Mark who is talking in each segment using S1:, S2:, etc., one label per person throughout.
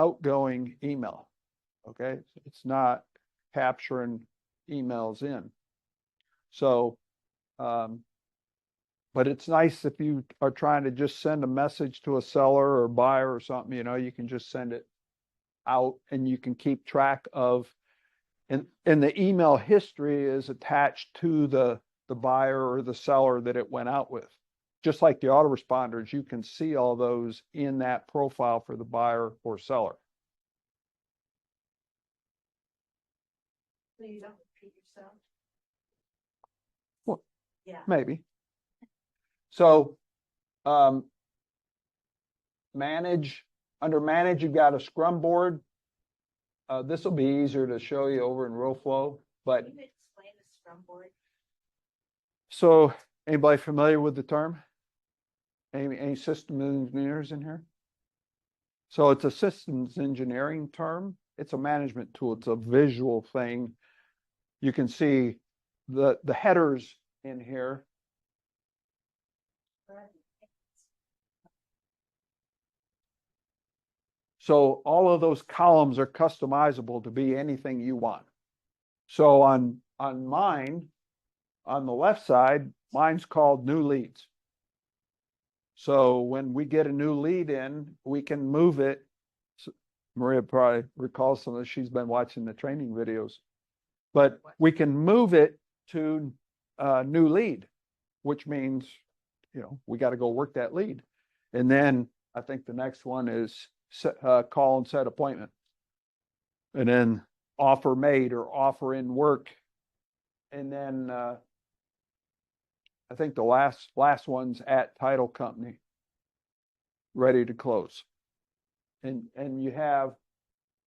S1: outgoing email. Okay, it's not capturing emails in. So, but it's nice if you are trying to just send a message to a seller or buyer or something, you know, you can just send it out and you can keep track of, and the email history is attached to the buyer or the seller that it went out with. Just like the autoresponders, you can see all those in that profile for the buyer or seller.
S2: So you don't repeat yourself?
S1: Well,
S2: yeah,
S1: maybe. So, manage, under manage, you've got a Scrum board. This will be easier to show you over in RealFlow, but.
S2: Can you explain the Scrum board?
S1: So, anybody familiar with the term? Any system engineers in here? So it's a systems engineering term. It's a management tool. It's a visual thing. You can see the headers in here. So all of those columns are customizable to be anything you want. So on mine, on the left side, mine's called new leads. So when we get a new lead in, we can move it. So Maria probably recalls some of this. She's been watching the training videos, but we can move it to a new lead, which means, you know, we got to go work that lead. And then I think the next one is call and set appointment. And then offer made or offer in work. And then I think the last one's at title company, ready to close. And you have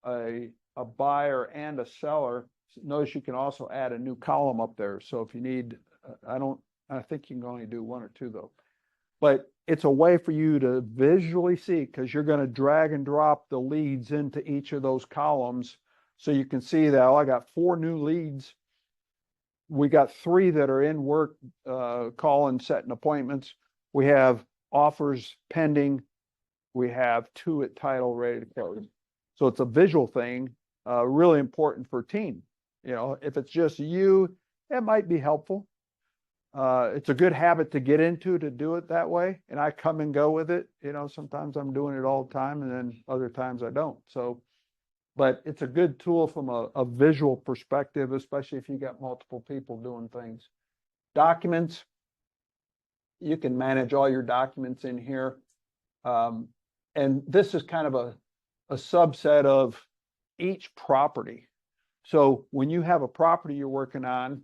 S1: a buyer and a seller. Notice you can also add a new column up there. So if you need, I think you can only do one or two though. But it's a way for you to visually see, because you're going to drag and drop the leads into each of those columns. So you can see that, oh, I got 4 new leads. We got 3 that are in work, calling, setting appointments. We have offers pending. We have 2 at title, ready to close. So it's a visual thing, really important for a team. You know, if it's just you, it might be helpful. It's a good habit to get into, to do it that way. And I come and go with it. You know, sometimes I'm doing it all the time and then other times I don't. So, but it's a good tool from a visual perspective, especially if you got multiple people doing things. Documents, you can manage all your documents in here. And this is kind of a subset of each property. So when you have a property you're working on,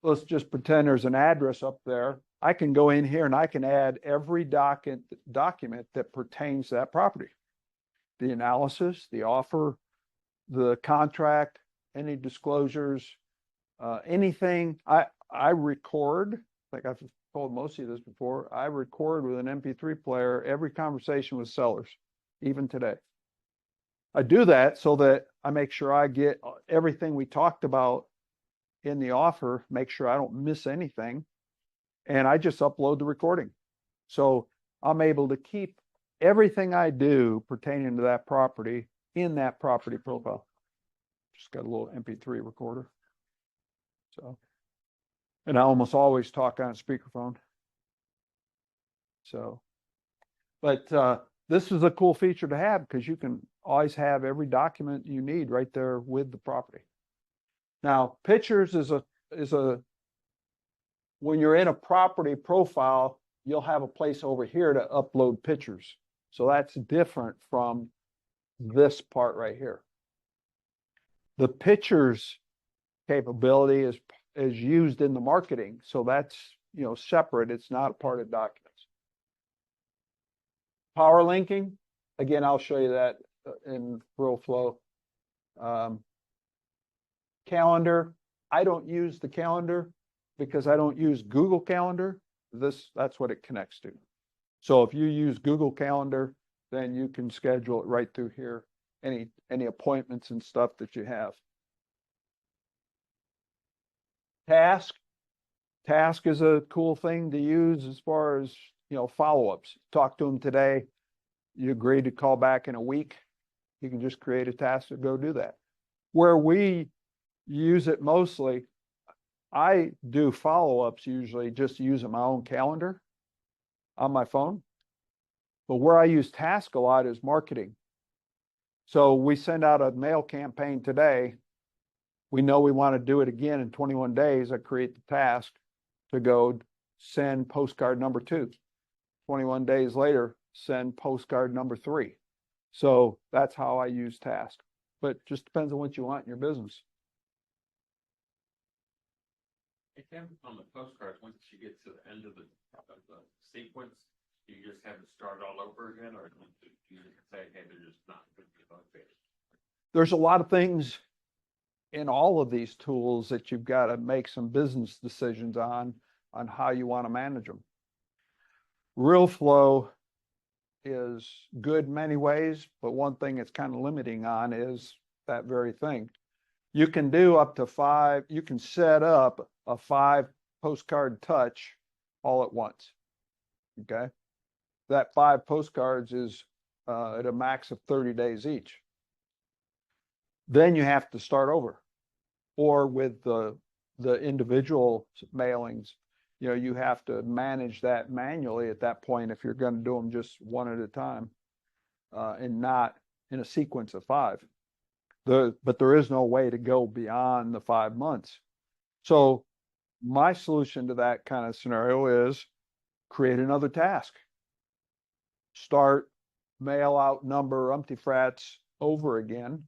S1: let's just pretend there's an address up there. I can go in here and I can add every document that pertains to that property. The analysis, the offer, the contract, any disclosures, anything. I record, like I've told most of you this before, I record with an MP3 player every conversation with sellers, even today. I do that so that I make sure I get everything we talked about in the offer, make sure I don't miss anything. And I just upload the recording. So I'm able to keep everything I do pertaining to that property in that property profile. Just got a little MP3 recorder. So, and I almost always talk on speakerphone. So, but this is a cool feature to have, because you can always have every document you need right there with the property. Now, pictures is a when you're in a property profile, you'll have a place over here to upload pictures. So that's different from this part right here. The pictures capability is used in the marketing. So that's, you know, separate. It's not a part of documents. Power linking, again, I'll show you that in RealFlow. Calendar, I don't use the calendar because I don't use Google Calendar. That's what it connects to. So if you use Google Calendar, then you can schedule it right through here, any appointments and stuff that you have. Task is a cool thing to use as far as, you know, follow-ups. Talk to them today. You agreed to call back in a week. You can just create a task to go do that. Where we use it mostly, I do follow-ups usually just using my own calendar on my phone. But where I use task a lot is marketing. So we send out a mail campaign today. We know we want to do it again in 21 days. I create the task to go send postcard number 2. 21 days later, send postcard number 3. So that's how I use task. But just depends on what you want in your business.
S3: It can on the postcards, once you get to the end of the sequence, you just have to start all over again, or do you just say, hey, they're just not good to update?
S1: There's a lot of things in all of these tools that you've got to make some business decisions on how you want to manage them. RealFlow is good in many ways, but one thing it's kind of limiting on is that very thing. You can do up to 5, you can set up a 5 postcard touch all at once. Okay. That 5 postcards is at a max of 30 days each. Then you have to start over. Or with the individual mailings, you know, you have to manage that manually at that point if you're going to do them just one at a time and not in a sequence of 5. But there is no way to go beyond the 5 months. So my solution to that kind of scenario is create another task. Start mail out number umpty frats over again,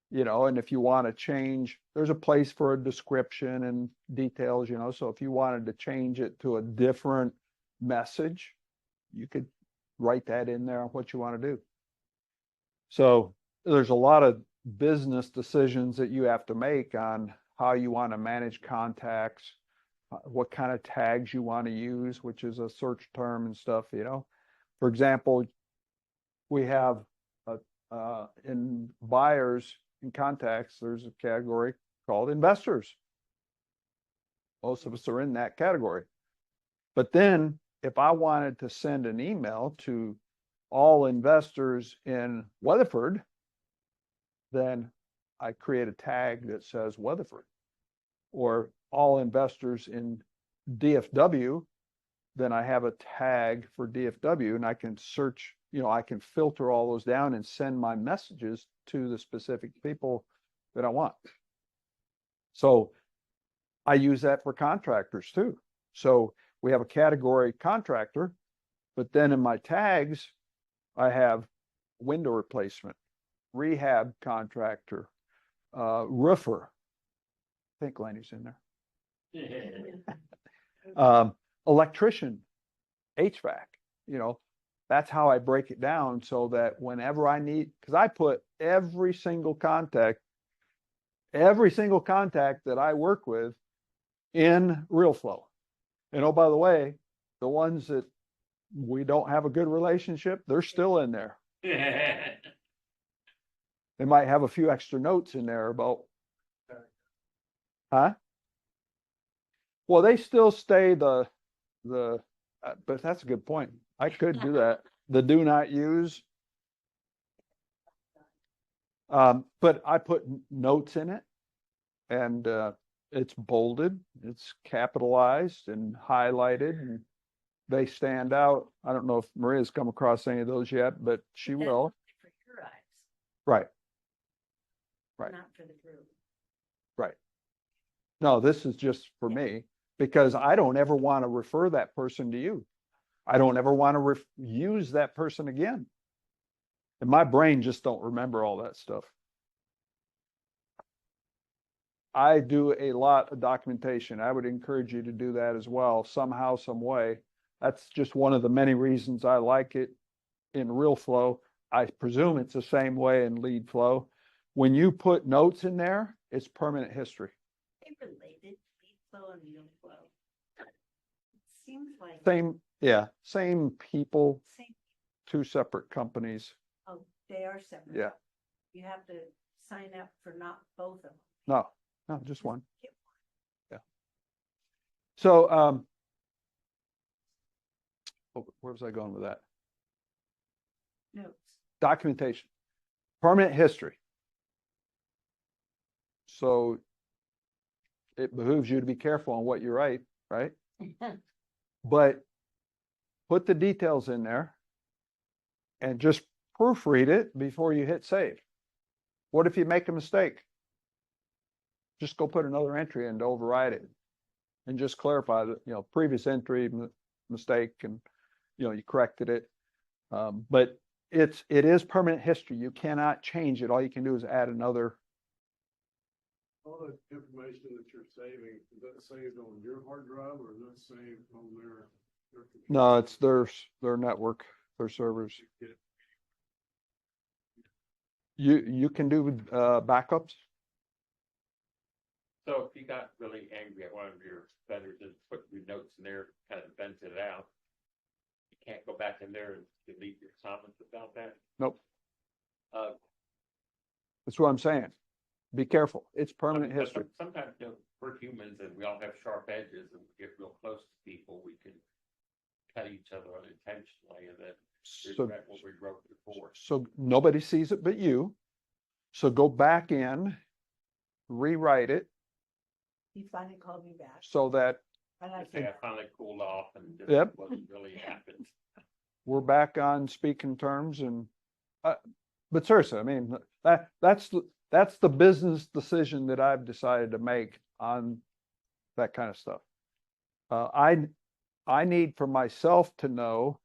S1: you know, and if you want to change, there's a place for a description and details, you know, so if you wanted to change it to a different message, you could write that in there on what you want to do. So there's a lot of business decisions that you have to make on how you want to manage contacts, what kind of tags you want to use, which is a search term and stuff, you know. For example, we have in buyers and contacts, there's a category called investors. Most of us are in that category. But then if I wanted to send an email to all investors in Weatherford, then I create a tag that says Weatherford. Or all investors in DFW, then I have a tag for DFW and I can search, you know, I can filter all those down and send my messages to the specific people that I want. So I use that for contractors too. So we have a category contractor, but then in my tags, I have window replacement, rehab contractor, roofer. I think Lenny's in there. Electrician, HVAC, you know, that's how I break it down so that whenever I need, because I put every single contact that I work with in RealFlow. And oh, by the way, the ones that we don't have a good relationship, they're still in there. They might have a few extra notes in there about, huh? Well, they still stay but that's a good point. I could do that. The do not use. But I put notes in it and it's bolded, it's capitalized and highlighted and they stand out. I don't know if Maria's come across any of those yet, but she will.
S2: For your eyes,
S1: Right. Right.
S2: not for the group.
S1: Right. No, this is just for me because I don't ever want to refer that person to you. I don't ever want to use that person again. And my brain just don't remember all that stuff. I do a lot of documentation. I would encourage you to do that as well, somehow, some way. That's just one of the many reasons I like it in RealFlow. I presume it's the same way in LeadFlow. When you put notes in there, it's permanent history.
S2: They related, LeadFlow and RealFlow. It seems like.
S1: Same people,
S2: Same,
S1: 2 separate companies.
S2: oh, they are separate.
S1: Yeah.
S2: You have to sign up for not both of them.
S1: No, just one.
S2: Get
S1: Yeah. So, where was I going with that?
S2: Notes.
S1: Documentation. permanent history. So it behooves you to be careful on what you write, right? But put the details in there and just proofread it before you hit save. What if you make a mistake? Just go put another entry in to override it and just clarify that, previous entry mistake, and, you corrected it. But it is permanent history. You cannot change it. All you can do is add another.
S4: All the information that you're saving, is that saved on your hard drive or is that saved on their computer?
S1: No, it's their network, their servers. You can do backups.
S3: So if you got really angry at one of your vendors and put your notes in there, kind of vented it out, you can't go back in there and delete your comments about that?
S1: Nope.
S3: Uh,
S1: That's what I'm saying. Be careful. It's
S3: I
S1: permanent
S3: mean, but
S1: history.
S3: Sometimes, we're humans and we all have sharp edges, and we get real close to people, we can cut each other unintentionally and then
S1: So,
S3: regret what we wrote before.
S1: so nobody sees it but you. So go back in, rewrite it
S2: He finally called me back.
S1: so that
S2: And I
S3: I
S2: said,
S3: finally cooled off and just
S1: Yep.
S3: wasn't really happened.
S1: we're back on speaking terms. And but seriously, I mean, that's the business decision that I've decided to make on that kind of stuff. I need for myself to know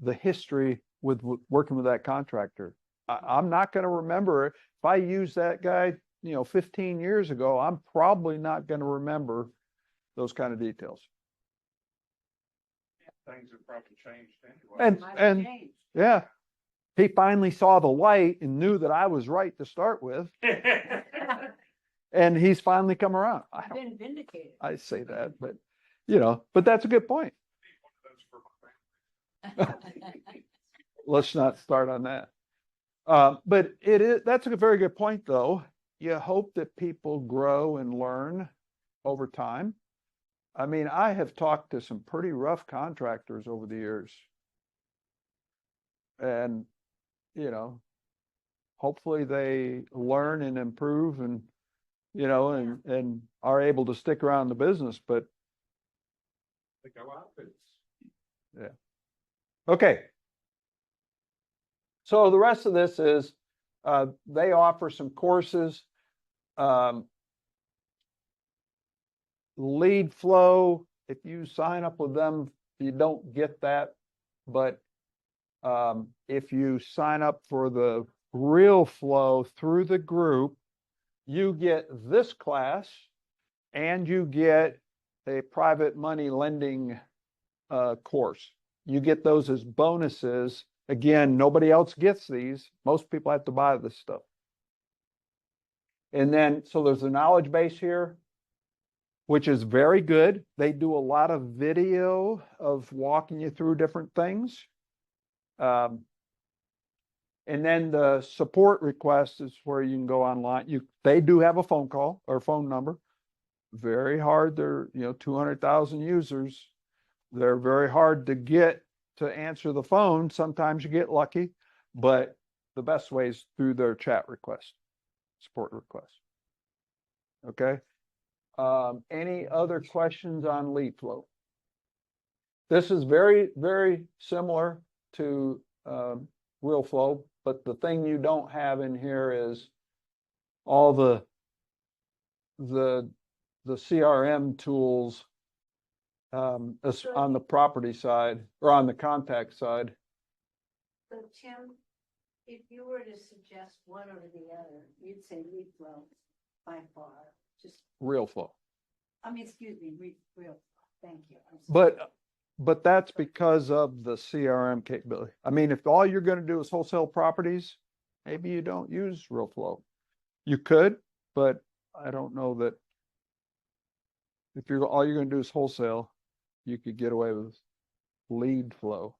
S1: the history with working with that contractor. I'm not going to remember it. If I use that guy, 15 years ago, I'm probably not going to remember those kind of details.
S4: Things have probably changed anyway.
S2: might have
S1: And
S2: changed.
S1: yeah, he finally saw the light and knew that I was right to start with, and he's finally come around.
S2: I've been vindicated.
S1: I say that, but but that's a good point. Let's not start on that. But that's a very good point, though. You hope that people grow and learn over time. I mean, I have talked to some pretty rough contractors over the years. And, hopefully they learn and improve and, and are able to stick around the business. But
S4: They go out, it's
S1: okay. So the rest of this is, they offer some courses. LeadFlow, if you sign up with them, you don't get that. But if you sign up for the RealFlow through the group, you get this class and you get a private money lending course. You get those as bonuses. Again, nobody else gets these. Most people have to buy this stuff. And then, so there's a knowledge base here, which is very good. They do a lot of video of walking you through different things. And then the support request is where you can go online. They do have a phone call or phone number. Very hard. They're, 200,000 users. They're very hard to get to answer the phone. Sometimes you get lucky, but the best way is through their chat request, support request. Okay. Any other questions on LeadFlow? This is very, very similar to RealFlow, but the thing you don't have in here is all the CRM tools on the property side or on the contact side.
S2: So Tim, if you were to suggest one over the other, you'd say LeadFlow by far. Just,
S1: RealFlow.
S2: excuse me, real. Thank you. I'm sorry.
S1: But that's because of the CRM capability. I mean, if all you're going to do is wholesale properties, maybe you don't use RealFlow. You could, but I don't know that if all you're going to do is wholesale, you could get away with LeadFlow.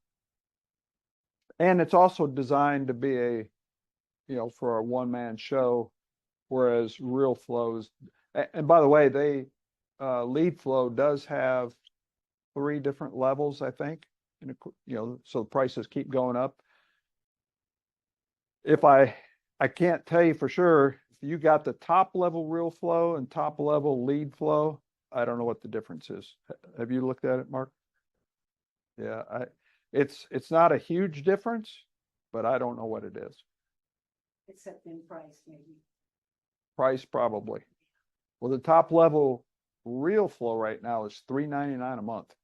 S1: And it's also designed to be for a one-man show, whereas RealFlow is, and by the way, LeadFlow does have 3 different levels, I think, so the prices keep going up. if I can't tell you for sure, if you got the top level RealFlow and top level LeadFlow, I don't know what the difference is. Have you looked at it, Mark? Yeah, it's not a huge difference, but I don't know what it is.
S2: Except in price, maybe.
S1: Price probably. Well, the top level RealFlow right now is $3.99 a month.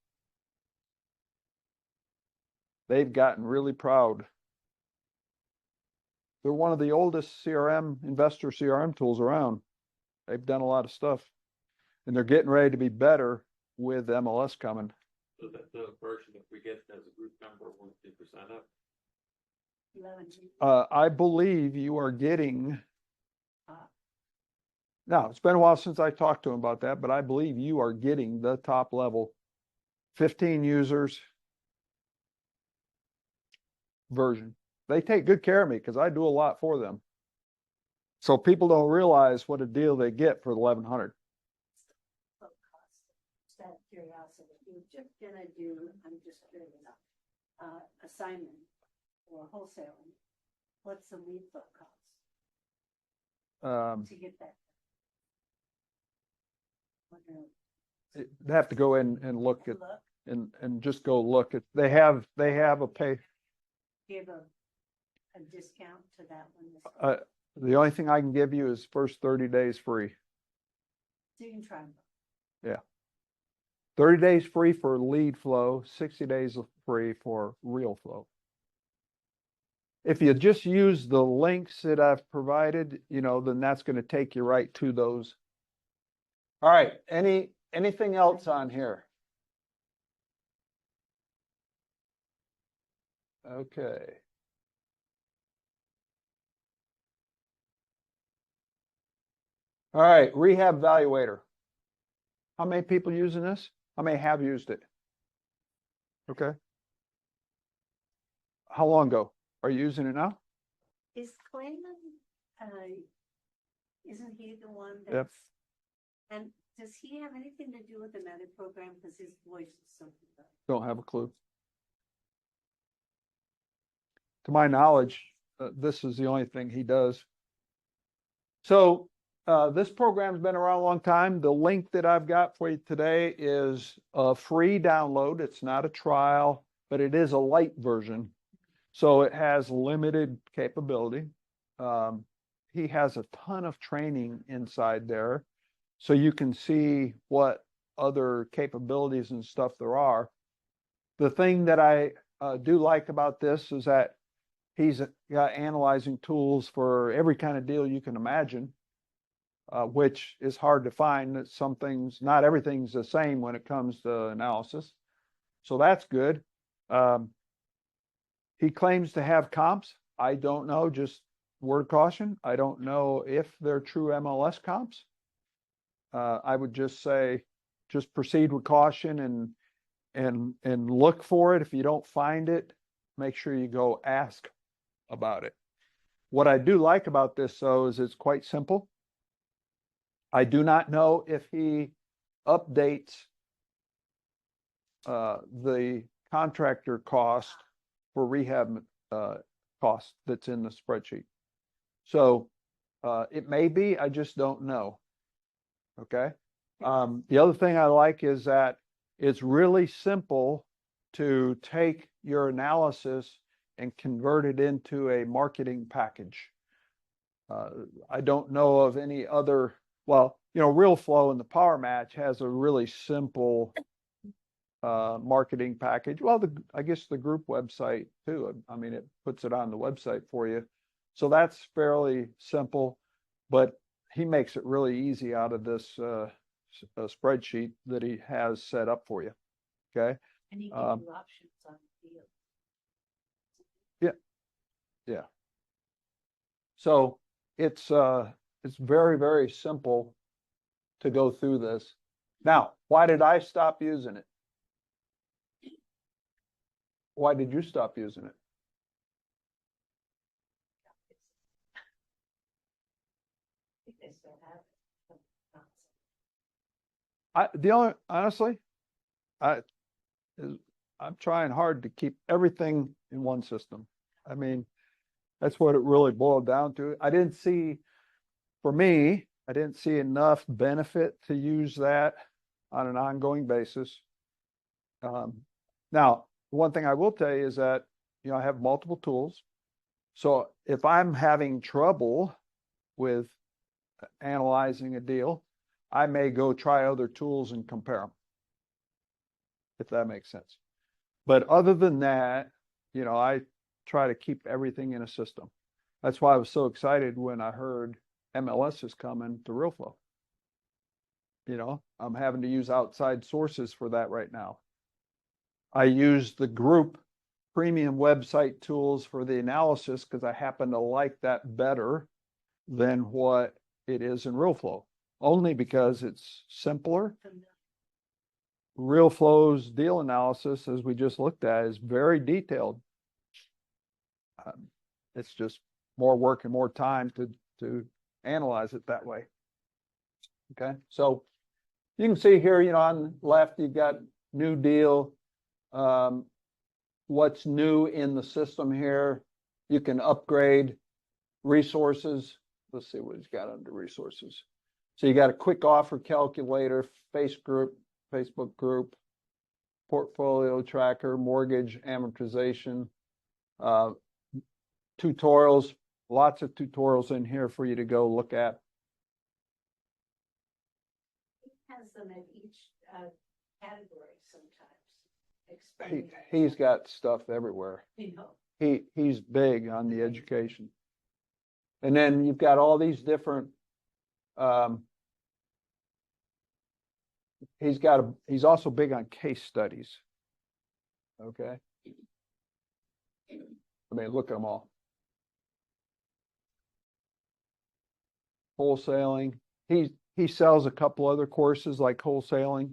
S1: They've gotten really proud. They're one of the oldest CRM, investor CRM tools around. They've done a lot of stuff, and they're getting ready to be better with MLS coming.
S3: So that the version that we get as a group member, once people sign up.
S2: 11.
S1: I believe you are getting,
S2: Uh,
S1: now it's been a while since I talked to him about that, but I believe you are getting the top level 15 users version. They take good care of me because I do a lot for them. So people don't realize what a deal they get for 1,100.
S2: what cost? Just out of curiosity, if you're just gonna do, I'm just curious, assignment or wholesaling, what's the lead flow cost to get that? Wonder-
S1: They have to go in and look at
S2: Look,
S1: and just go look at. They have a pay.
S2: give a discount to that one.
S1: The only thing I can give you is first 30 days free.
S2: So you can try them.
S1: 30 days free for LeadFlow, 60 days free for RealFlow. If you just use the links that I've provided, then that's going to take you right to those. All right, anything else on here? Okay. All right, Rehab Evaluator. How many people using this? How many have used it? Okay. How long ago? Are you using it now?
S2: Is Clayman, isn't he the one
S1: Yep.
S2: that's, and does he have anything to do with another program? Because his voice is so good.
S1: Don't have a clue. To my knowledge, this is the only thing he does. So this program's been around a long time. The link that I've got for you today is a free download. It's not a trial, but it is a light version. So it has limited capability. He has a ton of training inside there. So you can see what other capabilities and stuff there are. The thing that I do like about this is that he's got analyzing tools for every kind of deal you can imagine, which is hard to find. That some things, not everything's the same when it comes to analysis. So that's good. He claims to have comps. I don't know, just word of caution. I don't know if they're true MLS comps. I would just say, just proceed with caution and look for it. If you don't find it, make sure you go ask about it. What I do like about this, though, is it's quite simple. I do not know if he updates the contractor cost for rehab cost that's in the spreadsheet. So it may be, I just don't know. Okay. The other thing I like is that it's really simple to take your analysis and convert it into a marketing package. I don't know of any other, well, RealFlow and the Power Match has a really simple marketing package. Well, I guess the group website too. I mean, it puts it on the website for you. So that's fairly simple, but he makes it really easy out of this spreadsheet that he has set up for you. Okay.
S2: And he gives you options on the deal.
S1: Yeah. So it's very, very simple to go through this. Now, why did I stop using it? Why did you stop using it?
S2: I think they still have it.
S1: Honestly, I'm trying hard to keep everything in one system. I mean, That's what it really boiled down to. For me, I didn't see enough benefit to use that on an ongoing basis. Now, one thing I will tell you is that, I have multiple tools. So if I'm having trouble with analyzing a deal, I may go try other tools and compare them, if that makes sense. But other than that, I try to keep everything in a system. That's why I was so excited when I heard MLS is coming to RealFlow. I'm having to use outside sources for that right now. I use the group premium website tools for the analysis because I happen to like that better than what it is in RealFlow, only because it's simpler. RealFlow's deal analysis, as we just looked at, is very detailed. It's just more work and more time to analyze it that way. Okay, so you can see here, on the left, you've got new deal. What's new in the system here? You can upgrade resources. Let's see what he's got under resources. So you got a quick offer calculator, Facebook group, portfolio tracker, mortgage amortization, tutorials, lots of tutorials in here for you to go look at.
S2: He has them in each category sometimes.
S1: He's got stuff everywhere. He's big on the education. And then you've got all these different, he's also big on case studies. Okay. Look at them all. Wholesaling. He sells a couple other courses like wholesaling.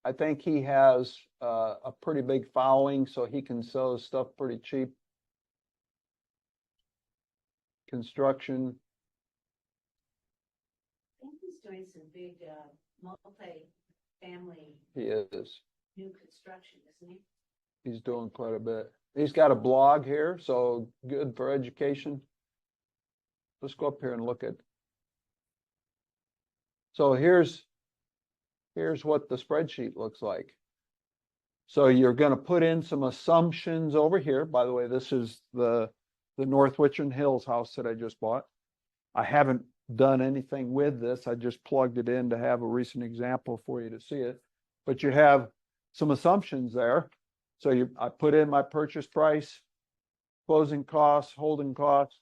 S1: I think he has a pretty big following, so he can sell his stuff pretty cheap. Construction.
S2: I think he's doing some big multi-family.
S1: He is.
S2: New construction, isn't he?
S1: He's doing quite a bit. He's got a blog here, so good for education. Let's go up here and look at. So here's what the spreadsheet looks like. So you're going to put in some assumptions over here. By the way, this is the North Richland Hills house that I just bought. I haven't done anything with this. I just plugged it in to have a recent example for you to see it. But you have some assumptions there. So I put in my purchase price, closing costs, holding costs,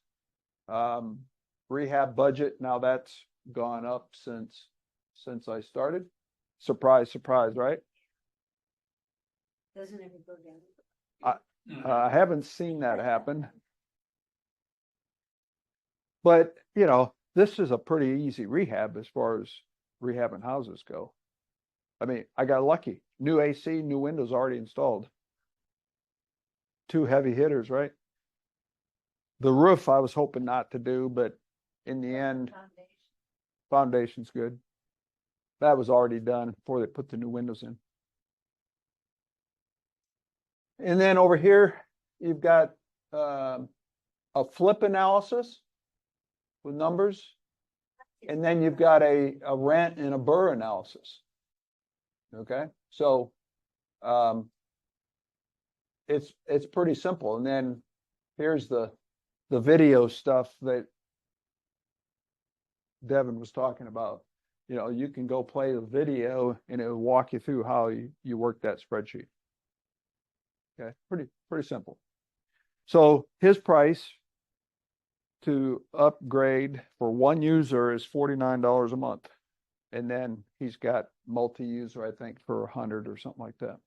S1: rehab budget. Now that's gone up since I started. Surprise, surprise, right?
S2: Doesn't ever go down.
S1: I haven't seen that happen. But, this is a pretty easy rehab as far as rehabbing houses go. I got lucky. New AC, new windows already installed. 2 heavy hitters, right? The roof I was hoping not to do, but in the end, foundation's good. That was already done before they put the new windows in. And then over here, you've got a flip analysis with numbers. And then you've got a rent and a BRRRR analysis. Okay, so it's pretty simple. And then here's the video stuff that Devin was talking about. You can go play the video and it'll walk you through how you work that spreadsheet. Okay, pretty simple. So his price to upgrade for one user is $49 a month. And then he's got multi-user, I think, for 100 or something like that.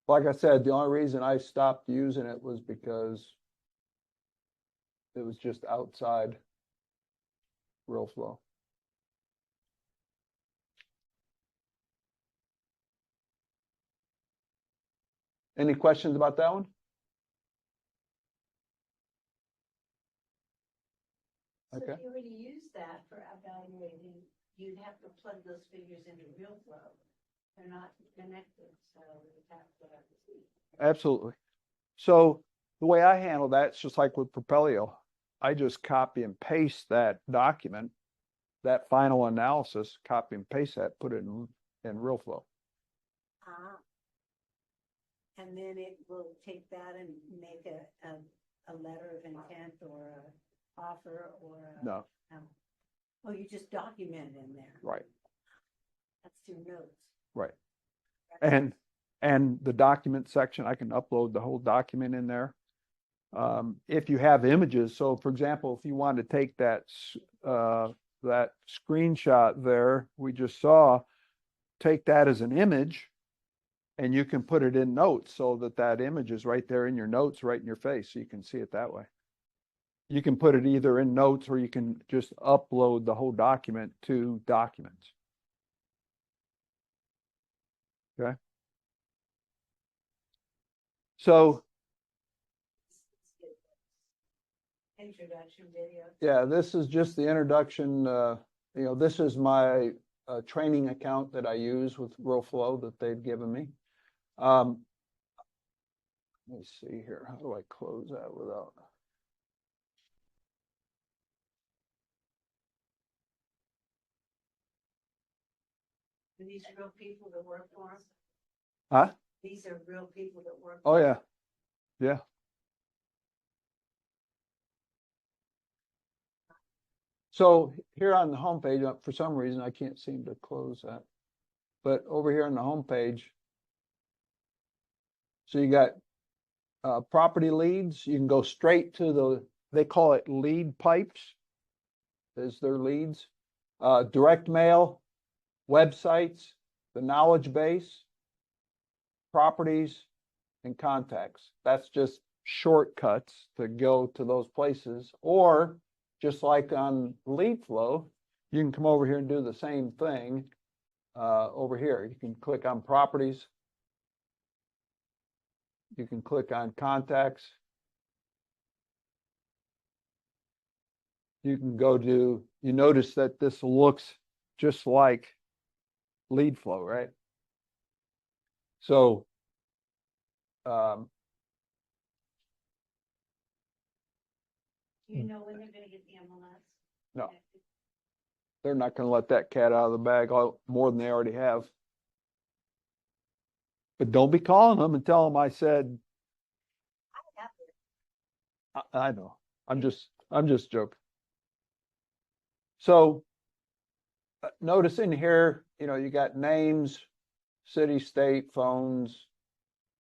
S1: Like I said, the only reason I stopped using it was because it was just outside RealFlow. Any questions about that one?
S2: So
S1: Okay.
S2: if you were to use that for evaluating you'd have to plug those figures into RealFlow. They're not connected, so you'd have to see.
S1: Absolutely. So the way I handle that, it's just like with Propelio. I just copy and paste that document, that final analysis, copy and paste that, put it in RealFlow.
S2: Ah. And then it will take that and make a letter of intent or a offer or a.
S1: No,
S2: Oh, you just document it in there.
S1: right,
S2: That's two notes.
S1: right. And the document section, I can upload the whole document in there. If you have images, so for example, if you want to take that screenshot there we just saw, take that as an image, and you can put it in notes so that image is right there in your notes, right in your face, so you can see it that way. You can put it either in notes or you can just upload the whole document to Documents. Okay. So
S2: Introduction video.
S1: yeah, this is just the introduction. This is my training account that I use with RealFlow that they've given me. Let me see here. How do I close that without?
S2: Are these real people that work for them?
S1: Huh?
S2: These are real people that work.
S1: Oh, yeah. Yeah. So here on the homepage, for some reason, I can't seem to close that. But over here on the homepage, so you got property leads. You can go straight to they call it lead pipes, is their leads. Direct mail, websites, the knowledge base, properties, and contacts. That's just shortcuts to go to those places. Or just like on LeadFlow, you can come over here and do the same thing over here. You can click on properties. You can click on contacts. You can go to, you notice that this looks just like LeadFlow, right? So
S2: Do you know when they're gonna get the MLS?
S1: no, they're not going to let that cat out of the bag more than they already have. But don't be calling them and tell them I said,
S2: I have it.
S1: I know. I'm just joking. So notice in here, you got names, city, state, phones,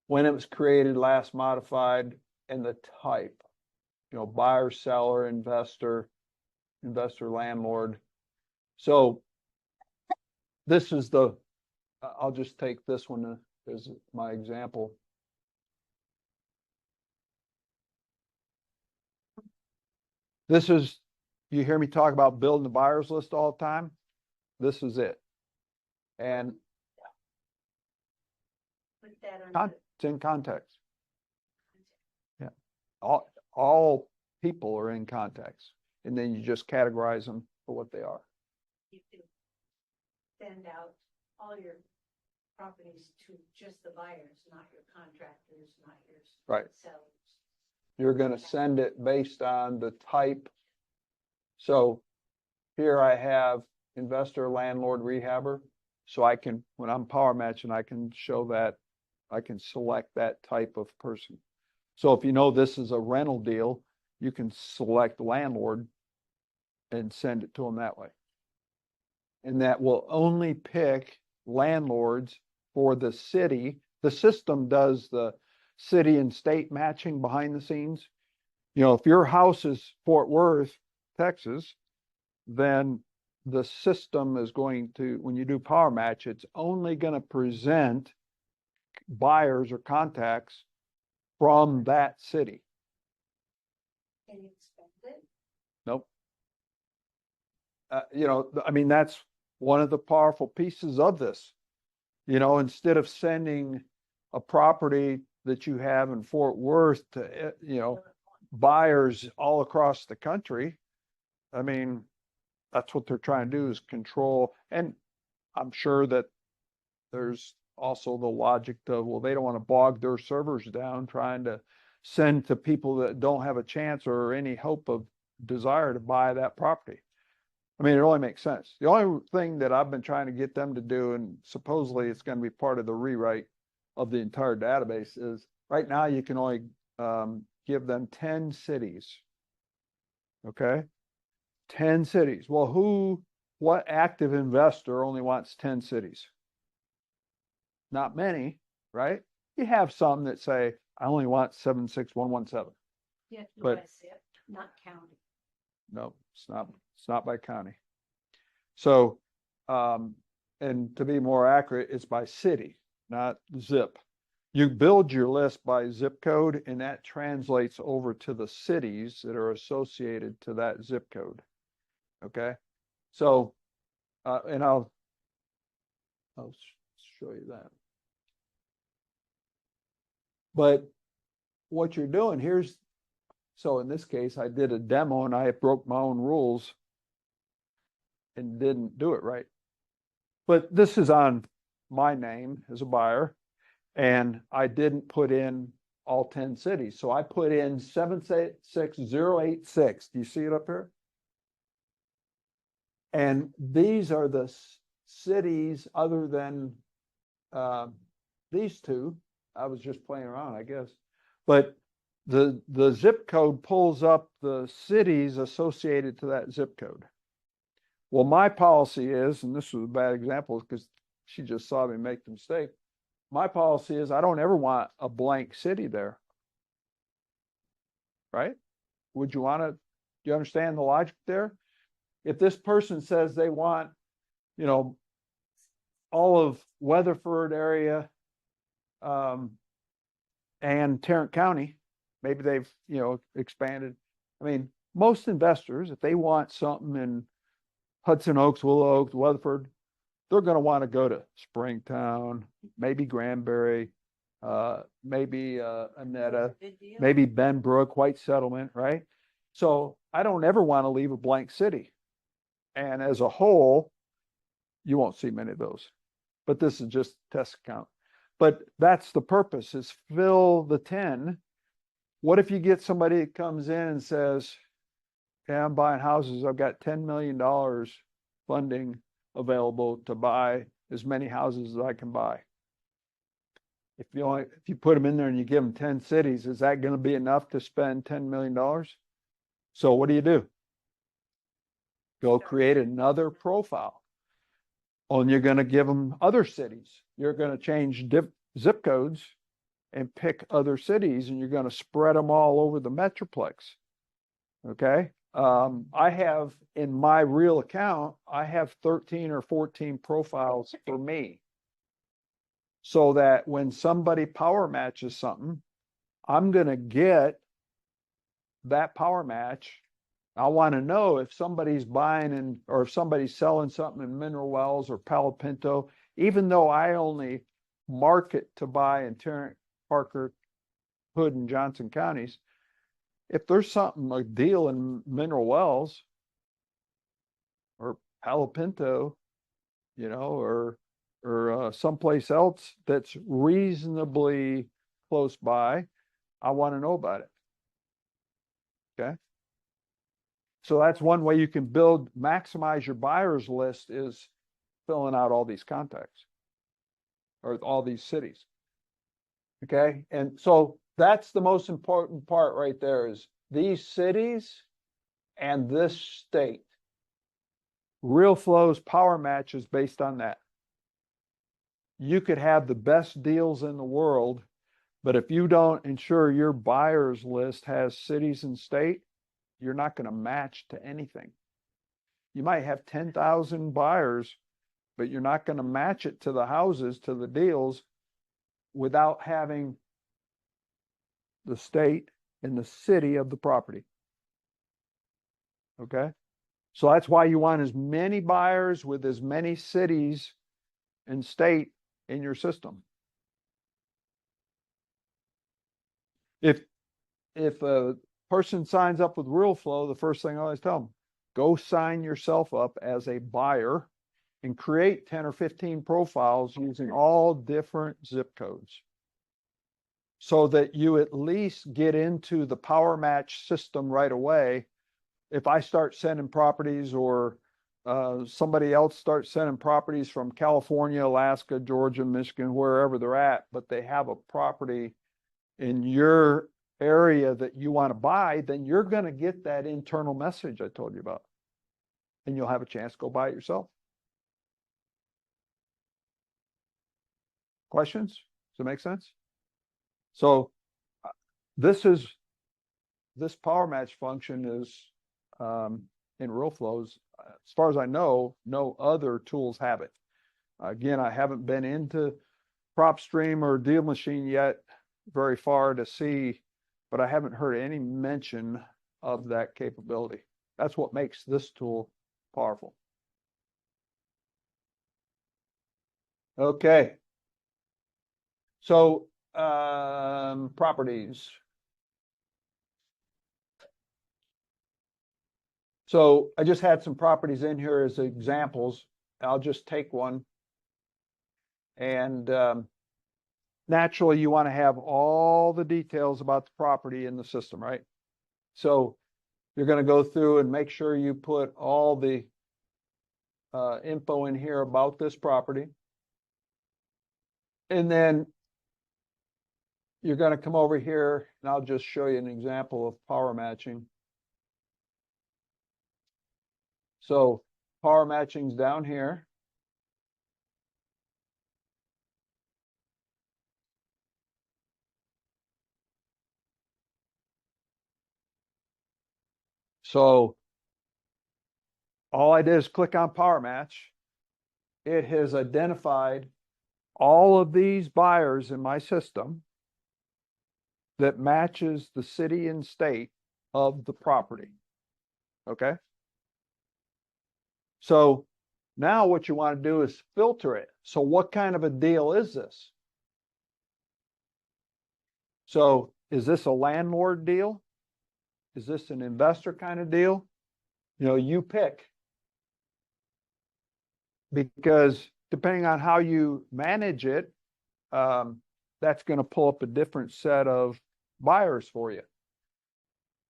S1: when it was created, last modified, and the type, buyer, seller, investor, landlord. So this is I'll just take this one as my example. This is, you hear me talk about building the buyers list all the time. This is it. And
S2: Put that on.
S1: it's in context. Yeah. All people are in context. And then you just categorize them for what they are.
S2: You can send out all your properties to just the buyers, not your contractors, not your
S1: Right.
S2: sellers.
S1: You're going to send it based on the type. So here I have investor, landlord, rehabber. So I can, when I'm power matching, I can show that, I can select that type of person. So if you know this is a rental deal, you can select landlord and send it to them that way. And that will only pick landlords for the city. The system does the city and state matching behind the scenes. If your house is Fort Worth, Texas, then the system is going to, when you do power match, it's only going to present buyers or contacts from that city.
S2: Can you expect it?
S1: Nope. That's one of the powerful pieces of this. Instead of sending a property that you have in Fort Worth to, buyers all across the country, That's what they're trying to do, is control. And I'm sure that there's also the logic of, well, they don't want to bog their servers down trying to send to people that don't have a chance or any hope of desire to buy that property. I mean, it only makes sense. The only thing that I've been trying to get them to do, and supposedly it's going to be part of the rewrite of the entire database, is right now you can only give them 10 cities. Okay? 10 cities. Well, what active investor only wants 10 cities? Not many, right? You have some that say, I only want 76117.
S2: You have to go
S1: But-
S2: by zip, not county.
S1: No, it's not by county. So, and to be more accurate, it's by city, not zip. You build your list by zip code, and that translates over to the cities that are associated to that zip code. Okay? So, and I'll show you that. But what you're doing here's, so in this case, I did a demo and I broke my own rules and didn't do it right. But this is on my name as a buyer, and I didn't put in all 10 cities. So I put in 76086. Do you see it up here? And these are the cities other than these two. I was just playing around, I guess. But the zip code pulls up the cities associated to that zip code. Well, my policy is, and this was a bad example because she just saw me make the mistake. My policy is I don't ever want a blank city there. Right? Would you want to, do you understand the logic there? If this person says they want, you know, all of Weatherford area, and Tarrant County, maybe they've, you know, expanded. I mean, most investors, if they want something in Hudson Oaks, Willow Oaks, Weatherford, they're going to want to go to Springtown, maybe Granbury, maybe Annetta,
S2: Good deal.
S1: maybe Benbrook, White Settlement, right? So I don't ever want to leave a blank city. And as a whole, you won't see many of those. But this is just test account. But that's the purpose, is fill the 10. What if you get somebody that comes in and says, hey, I'm buying houses, I've got $10 million funding available to buy as many houses as I can buy. If you put them in there and you give them 10 cities, is that going to be enough to spend $10 million? So what do? Go create another profile. Oh, and you're going to give them other cities. You're going to change zip codes and pick other cities, and you're going to spread them all over the Metroplex. Okay. I have in my real account, I have 13 or 14 profiles for me. So that when somebody power matches something, I'm going to get that power match. I want to know if somebody's buying or if somebody's selling something in Mineral Wells or Palo Pinto, even though I only market to buy in Tarrant, Parker, Hood, and Johnson counties. If there's something, a deal in Mineral Wells or Palo Pinto, you know, or someplace else that's reasonably close by, I want to know about it. Okay. So that's one way you can maximize your buyer's list, is filling out all these contacts or all these cities. Okay. And so that's the most important part right there, is these cities and this state. RealFlow's power match is based on that. You could have the best deals in the world, but if you don't ensure your buyer's list has cities and state, you're not going to match to anything. You might have 10,000 buyers, but you're not going to match it to the houses, to the deals, without having the state and the city of the property. Okay? So that's why you want as many buyers with as many cities and state in your system. If a person signs up with RealFlow, the first thing I always tell them, go sign yourself up as a buyer and create 10 or 15 profiles using all different zip codes, so that you at least get into the power match system right away. If I start sending properties, or somebody else starts sending properties from California, Alaska, Georgia, Michigan, wherever they're at, but they have a property in your area that you want to buy, then you're going to get that internal message I told you about. And you'll have a chance to go buy it yourself. Questions? Does it make sense? So this power match function is in RealFlows. As far as I know, no other tools have it. Again, I haven't been into PropStream or Deal Machine yet very far to see, but I haven't heard any mention of that capability. That's what makes this tool powerful. Okay. So properties. So I just had some properties in here as examples. I'll just take one. And naturally, you want to have all the details about the property in the system, right? So you're going to go through and make sure you put all the info in here about this property. And then you're going to come over here, and I'll just show you an example of power matching. So power matching's down here. So all I did is click on power match. It has identified all of these buyers in my system that matches the city and state of the property. Okay. So now what you want to do is filter it. So what kind of a deal is this? So is this a landlord deal? Is this an investor kind of deal? You know, you pick. Because depending on how you manage it, that's going to pull up a different set of buyers for you.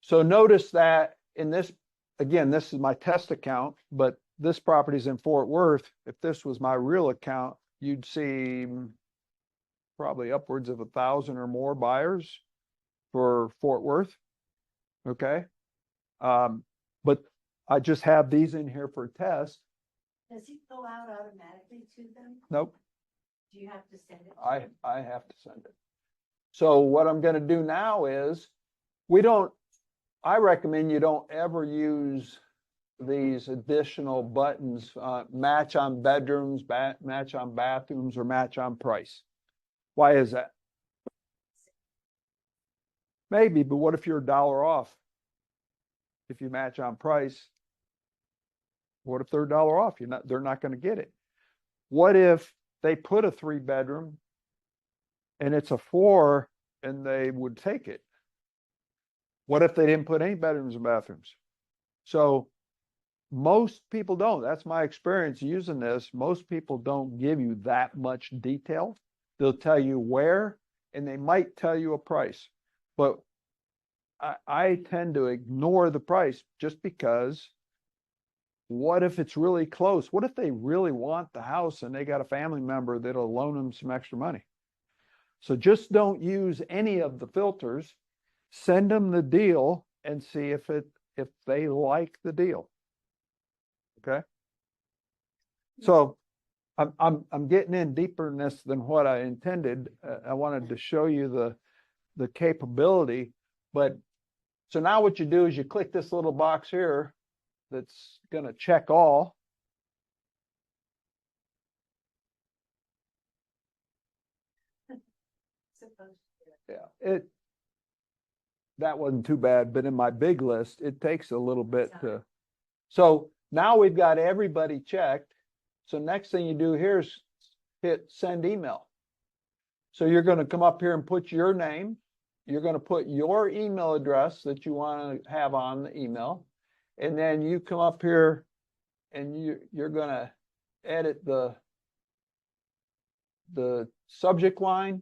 S1: So notice that in this, again, this is my test account, but this property is in Fort Worth. If this was my real account, you'd see probably upwards of 1,000 or more buyers for Fort Worth. Okay. But I just have these in here for a test.
S2: Does it go out automatically to them?
S1: Nope.
S2: Do you have to send it?
S1: I have to send it. So what I'm going to do now is I recommend you don't ever use these additional buttons, match on bedrooms, match on bathrooms, or match on price. Why is that? Maybe, but what if you're $1 off? If you match on price, what if they're $1 off? They're not going to get it. What if they put a 3-bedroom and it's a 4 and they would take it? What if they didn't put any bedrooms and bathrooms? So most people don't. That's my experience using this. Most people don't give you that much detail. They'll tell you where, and they might tell you a price. But I tend to ignore the price just because what if it's really close? What if they really want the house and they got a family member that'll loan them some extra money? So just don't use any of the filters. Send them the deal and see if they like the deal. Okay. So I'm getting in deeper in this than what I intended. I wanted to show you the capability, but so now what you do is you click this little box here that's going to check all. Yeah, that wasn't too bad, but in my big list, it takes a little bit to. So now we've got everybody checked. So next thing you do here is hit send email. So you're going to come up here and put your name. You're going to put your email address that you want to have on the email. and then you come up here and you're gonna edit the subject line.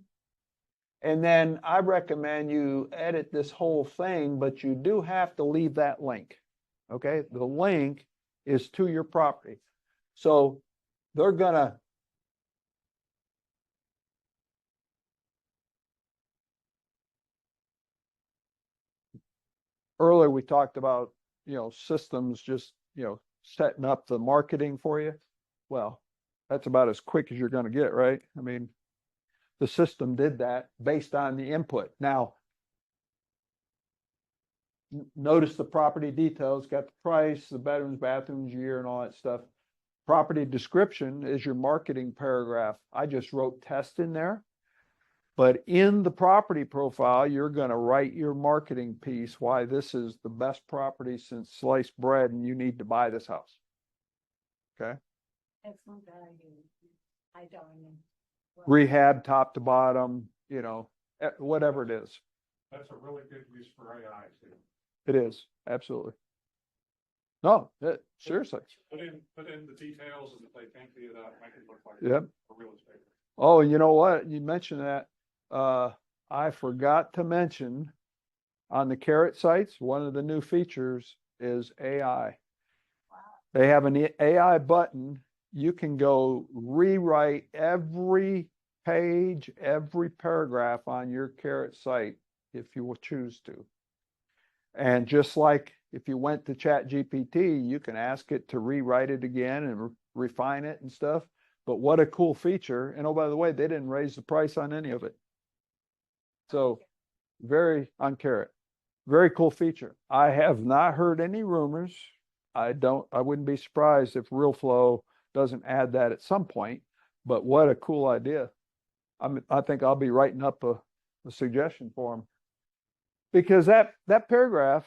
S1: And then I recommend you edit this whole thing, but you do have to leave that link. Okay, the link is to your property. So they're gonna earlier we talked about, systems just, setting up the marketing for you. Well, that's about as quick as you're going to get, right? I mean, the system did that based on the input. Now, notice the property details, got the price, the bedrooms, bathrooms, year, and all that stuff. Property description is your marketing paragraph. I just wrote test in there. But in the property profile, you're going to write your marketing piece, why this is the best property since sliced bread and you need to buy this house. Okay?
S2: Excellent value. I don't know.
S1: Rehab top to bottom, whatever it is.
S4: That's a really good use for AI too.
S1: It is, absolutely. No, seriously.
S4: Put in the details, and if they can't see it out, make it look like
S1: Yep.
S4: a real estate.
S1: Oh, you know what? You mentioned that. I forgot to mention on the Carrot sites, one of the new features is AI.
S2: Wow.
S1: They have an AI button. You can go rewrite every page, every paragraph on your Carrot site if you will choose to. And just like if you went to ChatGPT, you can ask it to rewrite it again and refine it and stuff. But what a cool feature. And oh, by the way, they didn't raise the price on any of it. So on Carrot, very cool feature. I have not heard any rumors. I wouldn't be surprised if RealFlow doesn't add that at some point, but what a cool idea. I think I'll be writing up a suggestion for them. Because that paragraph,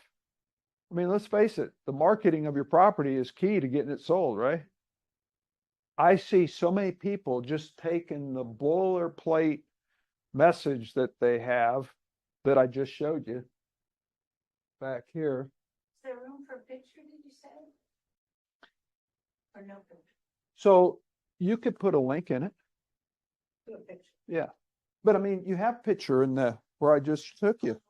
S1: I mean, let's face it, the marketing of your property is key to getting it sold, right? I see so many people just taking the boilerplate message that they have that I just showed you back here.
S2: Is there room for a picture, did you say? Or no picture?
S1: So you could put a link in it.
S2: Do a picture.
S1: Yeah. But I mean, you have picture in the where I just took you.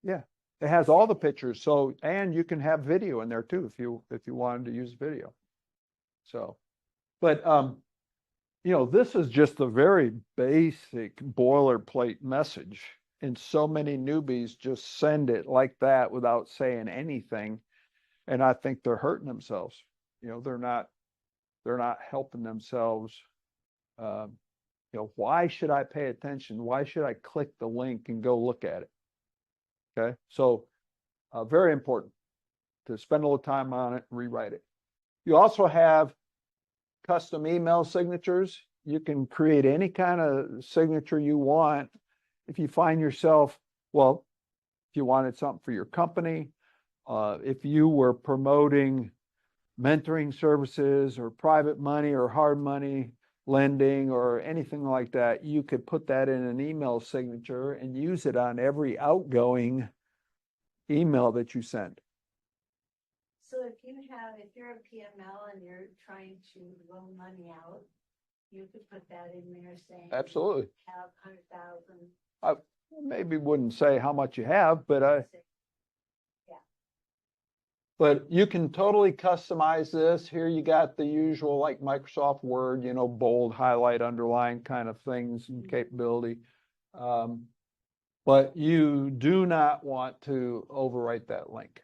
S1: Yeah. It has all the pictures. So, and you can have video in there too if you wanted to use video. So, but this is just a very basic boilerplate message. And so many newbies just send it like that without saying anything. And I think they're hurting themselves. They're not helping themselves. Why should I pay attention? Why should I click the link and go look at it? Okay. So very important to spend a little time on it and rewrite it. You also have custom email signatures. You can create any kind of signature you want. If you find yourself, if you wanted something for your company, if you were promoting mentoring services or private money or hard money lending or anything like that, you could put that in an email signature and use it on every outgoing email that you send.
S2: So if you're a PML and you're trying to loan money out, you could put that in there saying.
S1: Absolutely.
S2: Have 100,000.
S1: I maybe wouldn't say how much you have, but But you can totally customize this. Here you got the usual like Microsoft Word, bold, highlight, underline kind of things and capability. But you do not want to overwrite that link.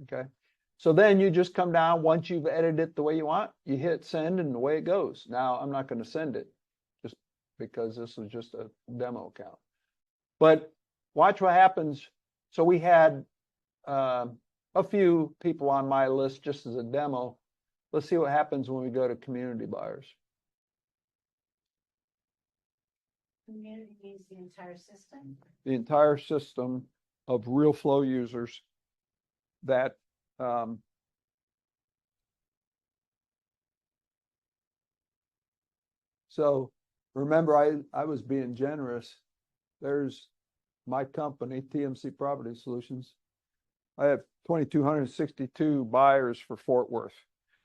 S1: Okay. So then you just come down, once you've edited it the way you want, you hit send and away it goes. Now I'm not going to send it just because this is just a demo account. But watch what happens. So we had a few people on my list just as a demo. Let's see what happens when we go to community buyers.
S2: Community means the entire system.
S1: The entire system of RealFlow users that so remember I was being generous. There's my company, TMC Property Solutions. I have 2,262 buyers for Fort Worth.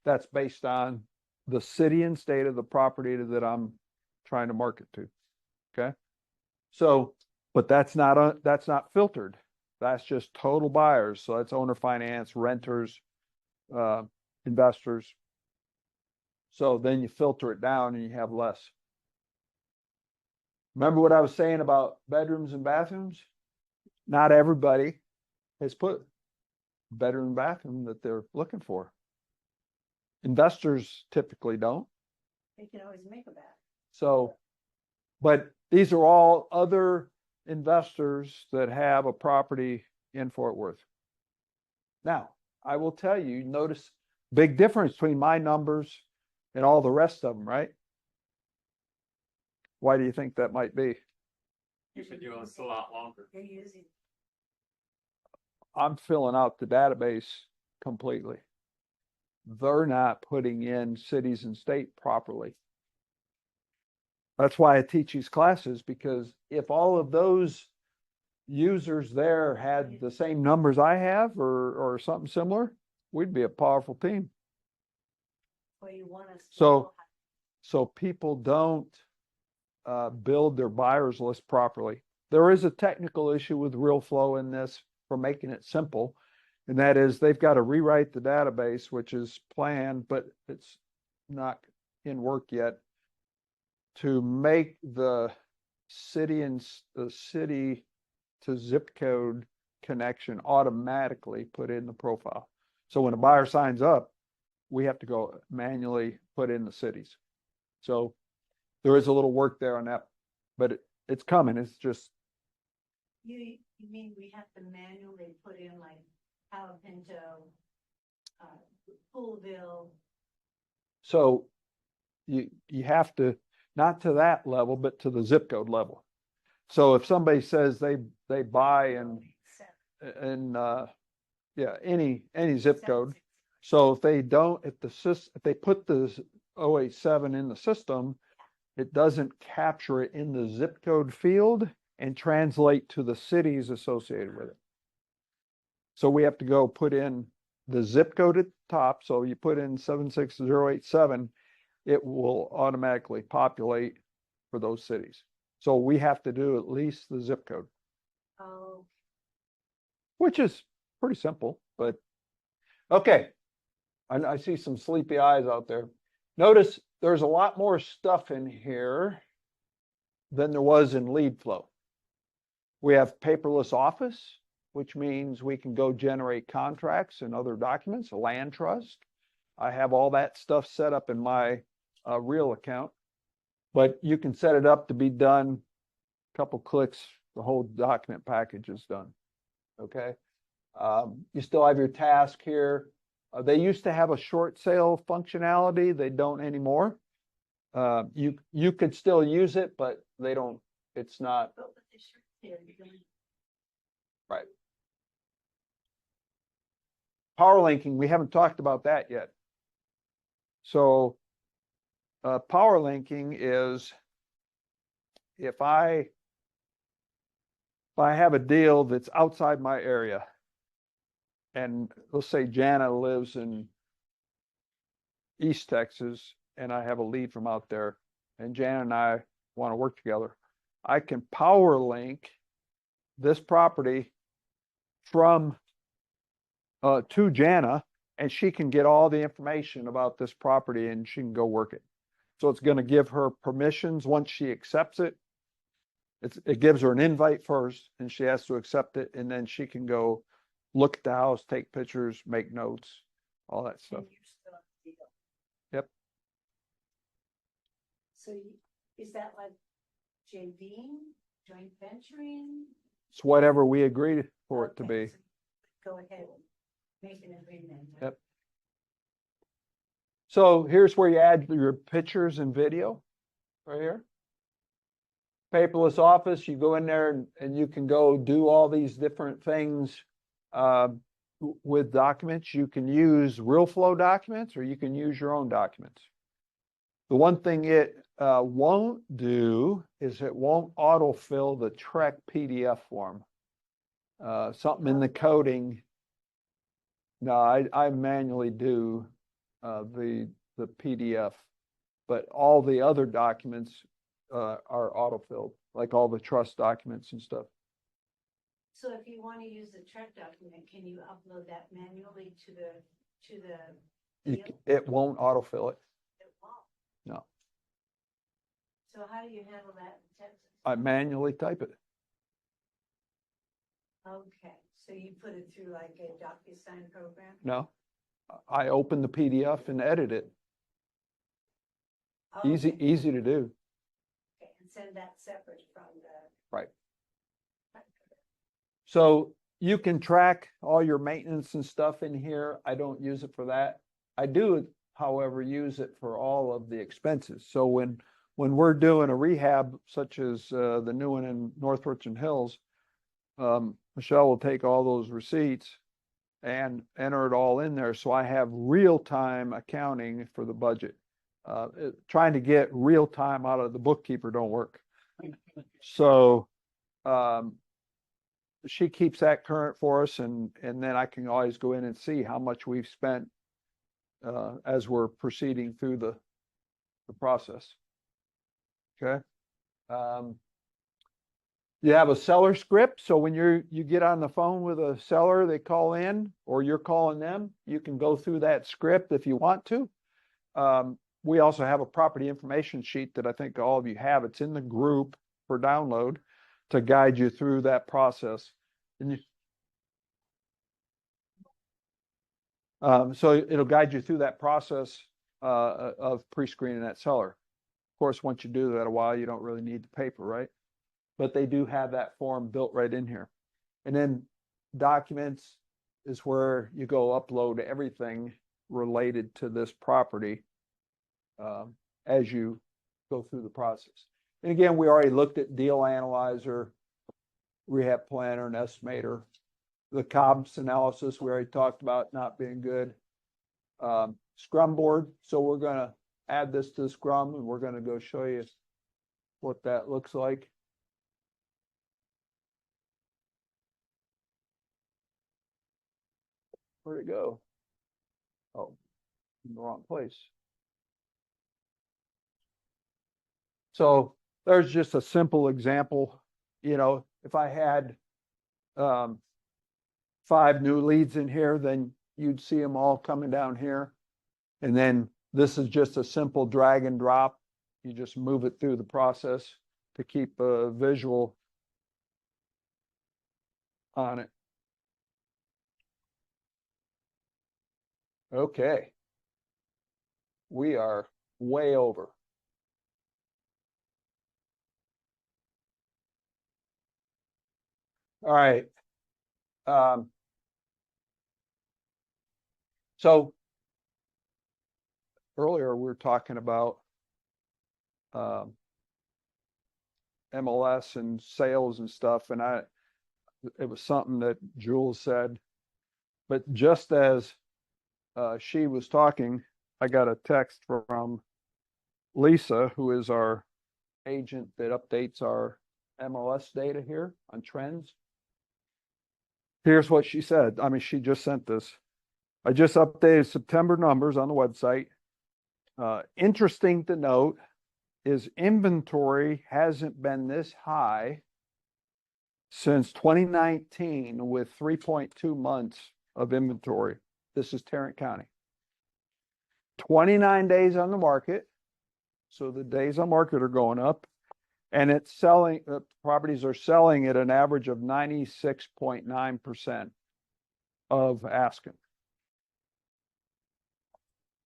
S1: That's based on the city and state of the property that I'm trying to market to. Okay. So, but that's not filtered. That's just total buyers. So that's owner finance, renters, investors. So then you filter it down and you have less. Remember what I was saying about bedrooms and bathrooms? Not everybody has put bedroom and bathroom that they're looking for. Investors typically don't.
S2: They can always make a bet.
S1: So, but these are all other investors that have a property in Fort Worth. Now, I will tell you, notice big difference between my numbers and all the rest of them, right? Why do you think that might be?
S3: You've been doing this a lot longer.
S2: They're using.
S1: I'm filling out the database completely. They're not putting in cities and state properly. That's why I teach these classes, because if all of those users there had the same numbers I have or something similar, we'd be a powerful team.
S2: Well, you want us.
S1: So people don't build their buyers list properly. There is a technical issue with RealFlow in this for making it simple, and that is they've got to rewrite the database, which is planned, but it's not in work yet, to make the city to zip code connection automatically put in the profile. So when a buyer signs up, we have to go manually put in the cities. So there is a little work there on that, but it's coming. It's just.
S2: You mean we have to manually put in like Palo Pinto, Poolville?
S1: So you have to, not to that level, but to the zip code level. So if somebody says they buy in any zip code, so if they don't, if they put the 087 in the system, it doesn't capture it in the zip code field and translate to the cities associated with it. So we have to go put in the zip code at the top. So you put in 76087, it will automatically populate for those cities. So we have to do at least the zip code.
S2: Oh.
S1: Which is pretty simple, but okay. I see some sleepy eyes out there. Notice there's a lot more stuff in here than there was in LeadFlow. We have paperless office, which means we can go generate contracts and other documents, a land trust. I have all that stuff set up in my Real account, but you can set it up to be done. A couple clicks, the whole document package is done. Okay. You still have your task here. They used to have a short sale functionality. They don't anymore. You could still use it, but they don't. It's not. Right. Power linking, we haven't talked about that yet. So power linking is if I have a deal that's outside my area, and let's say Jana lives in East Texas and I have a lead from out there, and Jana and I want to work together, I can power link this property from to Jana, and she can get all the information about this property and she can go work it. So it's going to give her permissions once she accepts it. It gives her an invite first, and she has to accept it, and then she can go look at the house, take pictures, make notes, all that stuff. Yep.
S2: So is that like JVing, joint venturing?
S1: It's whatever we agreed for it to be.
S2: So go ahead and make an agreement.
S1: Yep. So here's where you add your pictures and video, right here. Paperless office, you go in there and you can go do all these different things with documents. You can use RealFlow documents, or you can use your own documents. The one thing it won't do is it won't autofill the Trek PDF form. Something in the coding No, I manually do the PDF, but all the other documents are autofilled, like all the trust documents and stuff.
S2: So if you want to use the chart document, can you upload that manually to the field?
S1: It won't autofill it.
S2: It won't.
S1: No,
S2: So how do you handle that in Texas?
S1: I manually type it.
S2: Okay, so you put it through like a DocuSign program?
S1: No, I open the PDF and edit it. Easy,
S2: Okay.
S1: easy to do.
S2: Okay, and send that separate from the.
S1: Right. So you can track all your maintenance and stuff in here. I don't use it for that. I do, however, use it for all of the expenses. So when we're doing a rehab, such as the new one in North Richland Hills, Michelle will take all those receipts and enter it all in there. So I have real-time accounting for the budget. Trying to get real time out of the bookkeeper don't work. So she keeps that current for us, and then I can always go in and see how much we've spent as we're proceeding through the process. Okay. You have a seller script, so when you get on the phone with a seller, they call in, or you're calling them, you can go through that script if you want to. We also have a property information sheet that I think all of you have. It's in the group for download to guide you through that process. And so it'll guide you through that process of pre-screening that seller. Of course, once you do that a while, you don't really need the paper, right? But they do have that form built right in here. And then documents is where you go upload everything related to this property as you go through the process. And again, we already looked at deal analyzer, rehab planner, and estimator. The COBS analysis we already talked about not being good. Scrum board. So we're going to add this to Scrum, and we're going to go show you what that looks like. Where'd it go? Oh, in the wrong place. So there's just a simple example. You know, if I had 5 new leads in here, then you'd see them all coming down here. And then this is just a simple drag and drop. You just move it through the process to keep a visual on it. Okay. We are way over. All right. So earlier we were talking about MLS and sales and stuff, and it was something that Jules said. But just as she was talking, I got a text from Lisa, who is our agent that updates our MLS data here on trends. Here's what she said. I mean, she just sent this. I just updated September numbers on the website. Interesting to note is inventory hasn't been this high since 2019 with 3.2 months of inventory. This is Tarrant County. 29 days on the market. So the days on market are going up, and it's selling, properties are selling at an average of 96.9% of asking.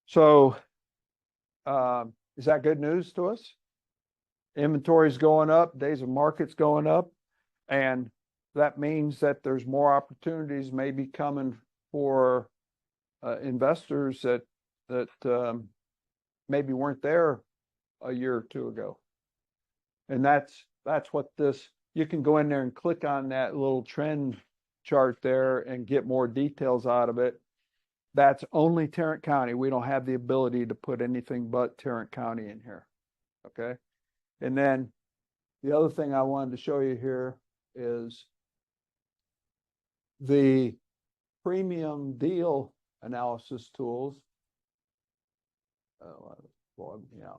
S1: So is that good news to us? Inventory is going up, days of market's going up, and that means that there's more opportunities maybe coming for investors that maybe weren't there a year or two ago. And that's what this, you can go in there and click on that little trend chart there and get more details out of it. That's only Tarrant County. We don't have the ability to put anything but Tarrant County in here. Okay. And then the other thing I wanted to show you here is the premium deal analysis tools. Yeah.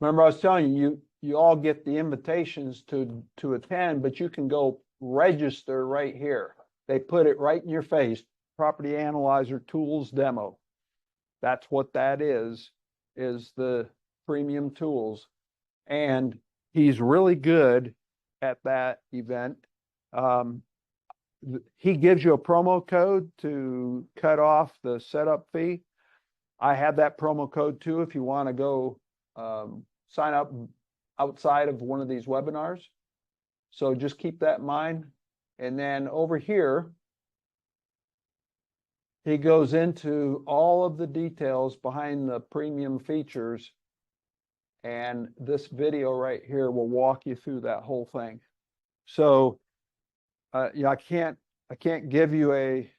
S1: Remember, I was telling you, you all get the invitations to attend, but you can go register right here. They put it right in your face, Property Analyzer Tools Demo. That's what that is the premium tools. And he's really good at that event. He gives you a promo code to cut off the setup fee. I have that promo code too if you want to go sign up outside of one of these webinars. So just keep that in mind. And then over here, he goes into all of the details behind the premium features. And this video right here will walk you through that whole thing. So yeah, I can't give you a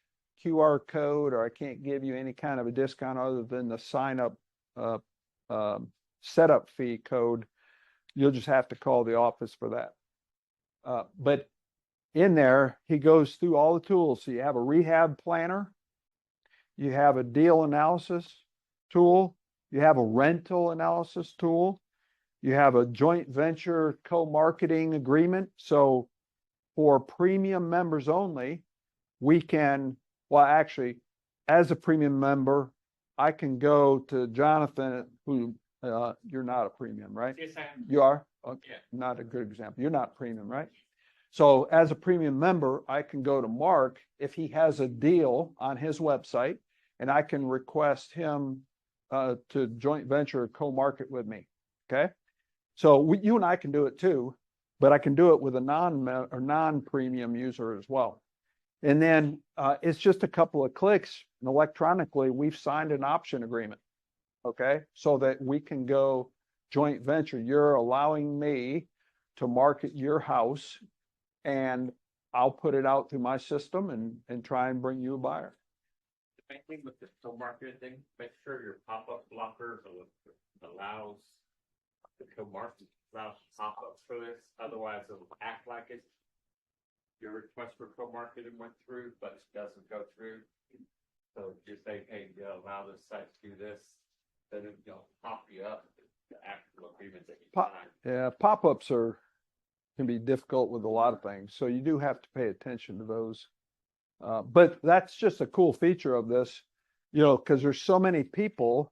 S1: QR code, or I can't give you any kind of a discount other than the sign up setup fee code. You'll just have to call the office for that. But in there, he goes through all the tools. So you have a rehab planner, you have a deal analysis tool, you have a rental analysis tool, you have a joint venture co-marketing agreement. So for premium members only, we can, well, actually, as a premium member, I can go to Jonathan, who you're not a premium, right?
S3: Yes, I am.
S1: You are? Okay.
S3: Yeah.
S1: Not a good example. You're not premium, right? So as a premium member, I can go to Mark if he has a deal on his website, and I can request him to joint venture co-market with me. Okay. So you and I can do it too, but I can do it with a non-premium user as well. And then it's just a couple of clicks, and electronically we've signed an option agreement. Okay, so that we can go joint venture. You're allowing me to market your house, and I'll put it out through my system and try and bring you a buyer.
S3: The main thing with the co-marketing thing, make sure your pop-up blockers allows the co-market allows pop-ups for this. Otherwise, it'll act like it. Your request for co-marketing went through, but it doesn't go through. So just say, hey, allow this site to do this. Then it'll pop you up the actual agreement that you signed.
S1: Yeah, pop-ups can be difficult with a lot of things, so you do have to pay attention to those. But that's just a cool feature of this, because there's so many people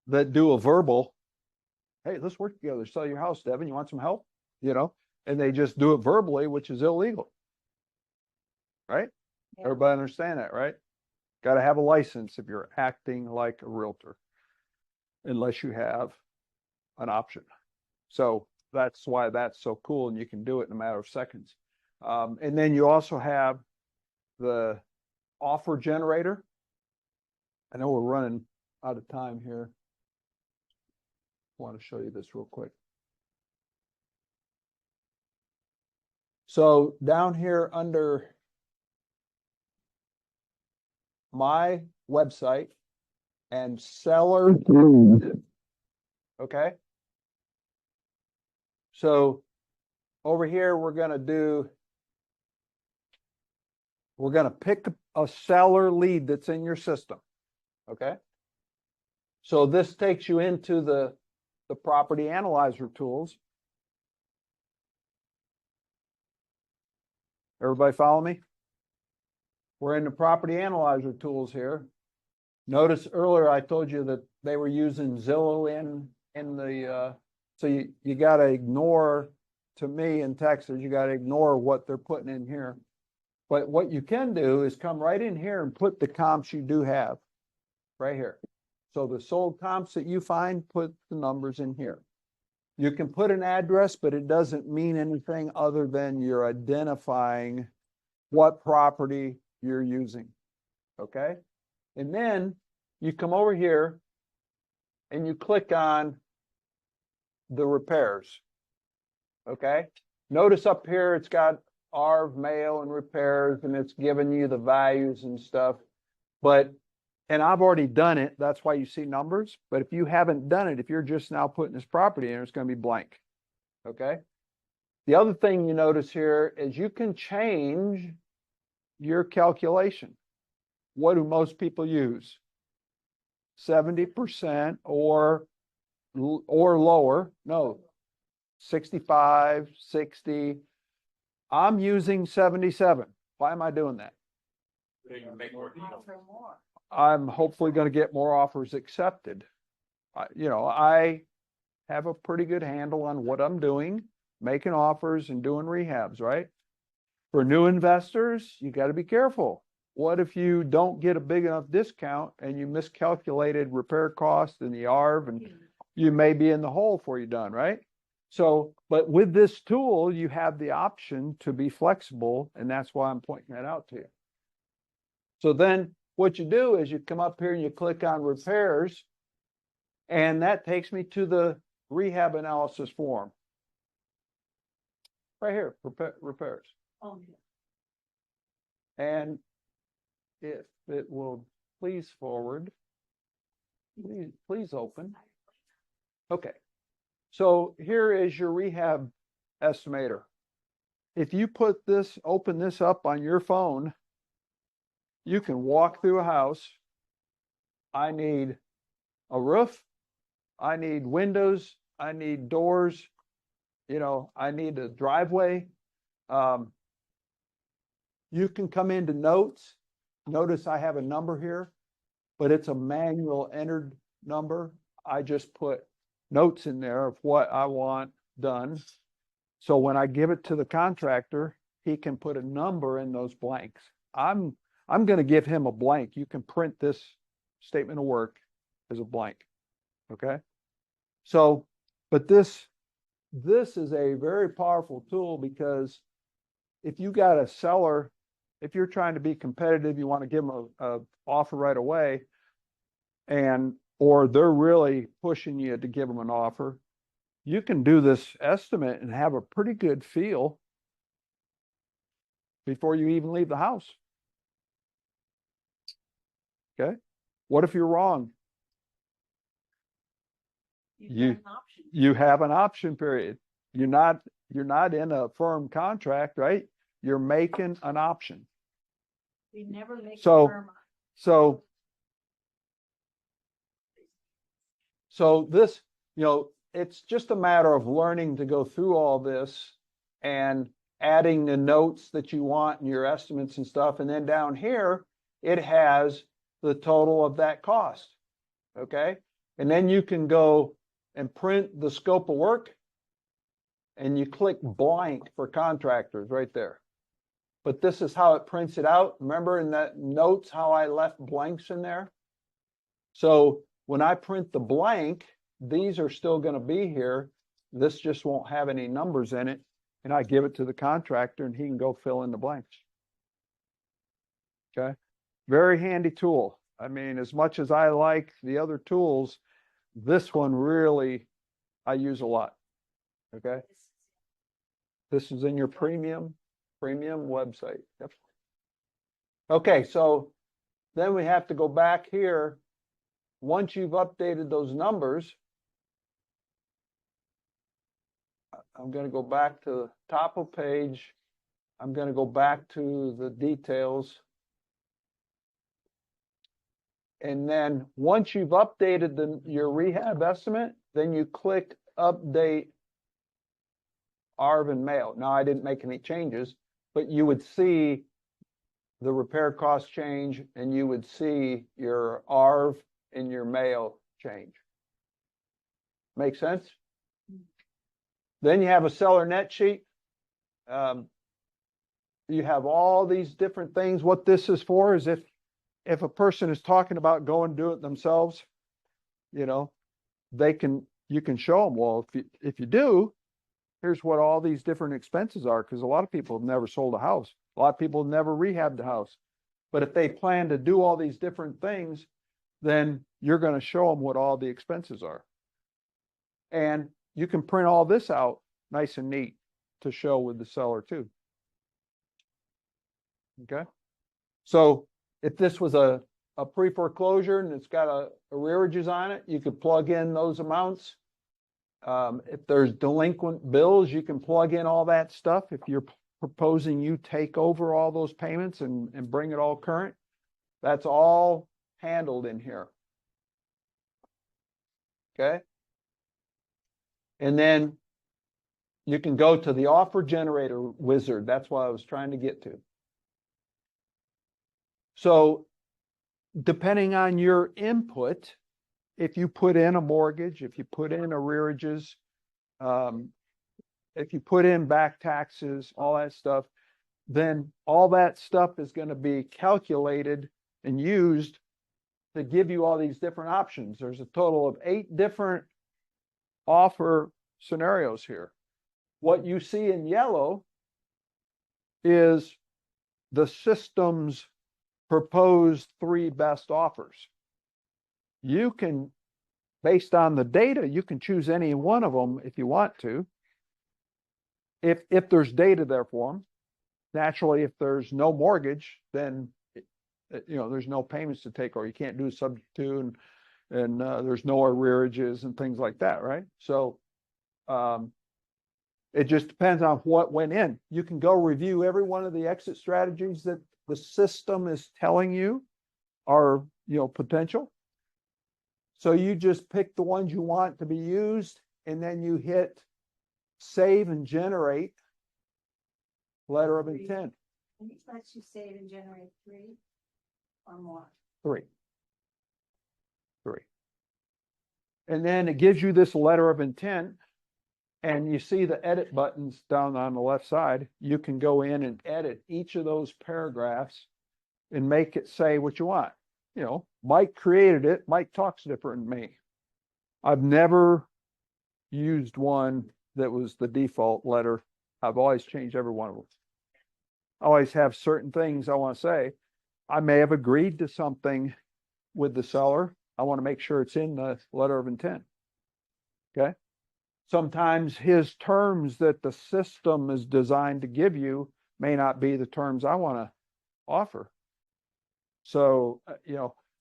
S1: that do a verbal, hey, let's work together, sell your house, Devin, you want some help? And they just do it verbally, which is illegal. Right?
S2: Yeah.
S1: Everybody understand that, right? Got to have a license if you're acting like a realtor, unless you have an option. So that's why that's so cool, and you can do it in a matter of seconds. And then you also have the offer generator. I know we're running out of time here. I want to show you this real quick. So down here under my website and seller lead. Okay. So over here, we're going to pick a seller lead that's in your system. Okay. So this takes you into the property analyzer tools. Everybody follow me? We're in the property analyzer tools here. Notice earlier I told you that they were using Zillow in the so you got to ignore, to me in Texas, you got to ignore what they're putting in here. But what you can do is come right in here and put the comps you do have right here. So the sold comps that you find, put the numbers in here. You can put an address, but it doesn't mean anything other than you're identifying what property you're using. Okay. And then you come over here and you click on the repairs. Okay. Notice up here, it's got ARV, mail, and repairs, and it's giving you the values and stuff. And I've already done it. That's why you see numbers. But if you haven't done it, if you're just now putting this property in, it's going to be blank. Okay. The other thing you notice here is you can change your calculation. What do most people use? 70% or lower. No, 65, 60. I'm using 77. Why am I doing that?
S3: So you can make more deals.
S2: Offer more.
S1: I'm hopefully going to get more offers accepted. I have a pretty good handle on what I'm doing, making offers and doing rehabs, right? For new investors, you got to be careful. What if you don't get a big enough discount and you miscalculated repair cost and the ARV, and you may be in the hole before you're done, right? So, but with this tool, you have the option to be flexible, and that's why I'm pointing that out to you. So then what you do is you come up here and you click on repairs, and that takes me to the rehab analysis form. Right here, repairs.
S2: Oh, yeah.
S1: And if it will please forward, please open. Okay. So here is your rehab estimator. If you open this up on your phone, you can walk through a house. I need a roof. I need windows. I need doors. I need a driveway. You can come into notes. Notice I have a number here, but it's a manual entered number. I just put notes in there of what I want done. So when I give it to the contractor, he can put a number in those blanks. I'm going to give him a blank. You can print this statement of work as a blank. Okay. So, but this is a very powerful tool, because if you got a seller, if you're trying to be competitive, you want to give them a offer right away, or they're really pushing you to give them an offer, you can do this estimate and have a pretty good feel before you even leave the house. Okay. What if you're wrong? You have an option period. You're not in a firm contract, right? You're making an option.
S2: We never make a
S1: So,
S2: firm.
S1: so this, it's just a matter of learning to go through all this and adding the notes that you want in your estimates and stuff. And then down here, it has the total of that cost. Okay. And then you can go and print the scope of work, and you click blank for contractors right there. But this is how it prints it out. Remember in that notes how I left blanks in there? So when I print the blank, these are still going to be here. This just won't have any numbers in it. And I give it to the contractor and he can go fill in the blanks. Okay. Very handy tool. I mean, as much as I like the other tools, this one really I use a lot. Okay. This is in your premium website. Yep. Okay, so then we have to go back here. Once you've updated those numbers, I'm going to go back to the top of page. I'm going to go back to the details. And then once you've updated your rehab estimate, then you click update ARV and mail. Now I didn't make any changes, but you would see the repair cost change, and you would see your ARV and your mail change. Make sense? Then you have a seller net sheet. You have all these different things. What this is for is if a person is talking about going and do it themselves, you can show them, well, if you do, here's what all these different expenses are, because a lot of people have never sold a house. A lot of people have never rehabbed a house. But if they plan to do all these different things, then you're going to show them what all the expenses are. And you can print all this out nice and neat to show with the seller too. Okay. So if this was a pre-foreclosure and it's got a arrearages on it, you could plug in those amounts. If there's delinquent bills, you can plug in all that stuff. If you're proposing you take over all those payments and bring it all current, that's all handled in here. Okay. And then you can go to the offer generator wizard. That's what I was trying to get to. So depending on your input, if you put in a mortgage, if you put in arrearages, if you put in back taxes, all that stuff, then all that stuff is going to be calculated and used to give you all these different options. There's a total of 8 different offer scenarios here. What you see in yellow is the system's proposed 3 best offers. You can, based on the data, you can choose any one of them if you want to. If there's data there for them. Naturally, if there's no mortgage, then there's no payments to take, or you can't do a substitute, and there's no arrearages and things like that, right? So it just depends on what went in. You can go review every one of the exit strategies that the system is telling you are potential. So you just pick the ones you want to be used, and then you hit save and generate letter of intent.
S2: And it lets you save and generate 3 or more.
S1: 3. And then it gives you this letter of intent, and you see the edit buttons down on the left side. You can go in and edit each of those paragraphs and make it say what you want. Mike created it. Mike talks different than me. I've never used one that was the default letter. I've always changed every one of them. I always have certain things I want to say. I may have agreed to something with the seller. I want to make sure it's in the letter of intent. Okay. Sometimes his terms that the system is designed to give you may not be the terms I want to offer. So,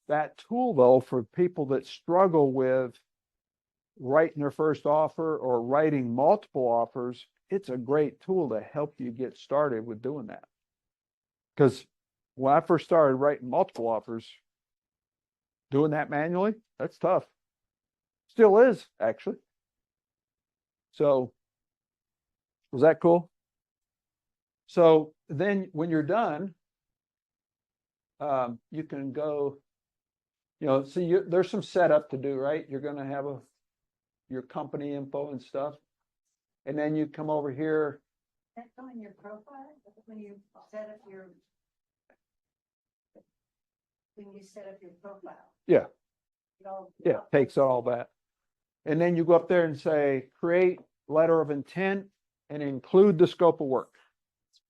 S1: that tool, though, for people that struggle with writing their first offer or writing multiple offers, it's a great tool to help you get started with doing that. Because when I first started writing multiple offers, doing that manually, that's tough. Still is, actually. So, was that cool? So then when you're done, you can go, see, there's some setup to do, right? You're going to have your company info and stuff. And then you come over here.
S2: That's on your profile when you set up your profile.
S1: Yeah. Yeah, takes all that. And then you go up there and say, create letter of intent and include the scope of work.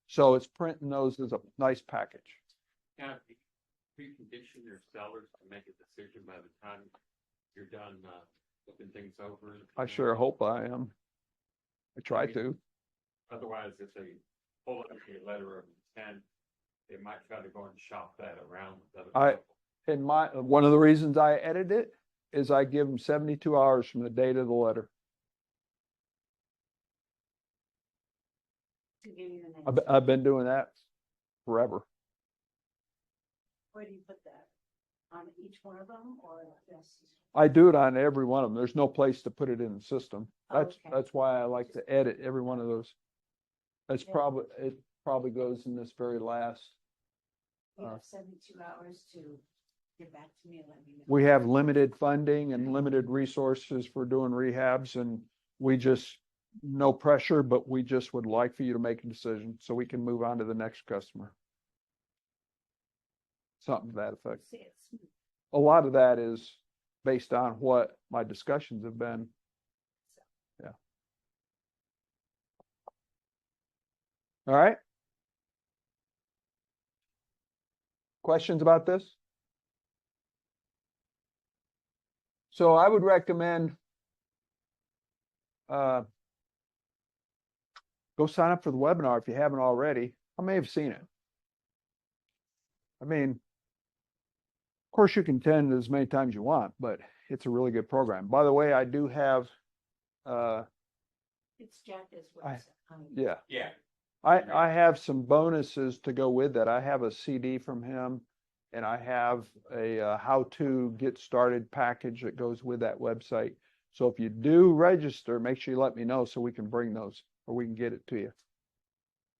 S1: So it's printing those as a nice package.
S3: Now, precondition your sellers to make a decision by the time you're done looking things over.
S1: I sure hope I am. I try to.
S3: Otherwise, if they pull up your letter of intent, they might try to go and shop that around with other people.
S1: One of the reasons I edit it is I give them 72 hours from the date of the letter.
S2: To give you the next.
S1: I've been doing that forever.
S2: Where do you put that? On each one of them, or just?
S1: I do it on every one of them. There's no place to put it in the system.
S2: Okay.
S1: That's why I like to edit every one of those. It probably goes in this very last.
S2: You have 72 hours to get back to me and let me know.
S1: We have limited funding and limited resources for doing rehabs, and no pressure, but we just would like for you to make a decision so we can move on to the next customer. Something to that effect. A lot of that is based on what my discussions have been. Yeah. All right. Questions about this? So I would recommend go sign up for the webinar if you haven't already. I may have seen it. I mean, of course you can attend as many times you want, but it's a really good program. By the way, I do have
S2: It's Jack's
S1: I-
S2: website.
S1: yeah.
S3: Yeah.
S1: I have some bonuses to go with that. I have a CD from him and I have a how to get started package that goes with that website. So if you do register, make sure you let me know so we can bring those or we can get it to you.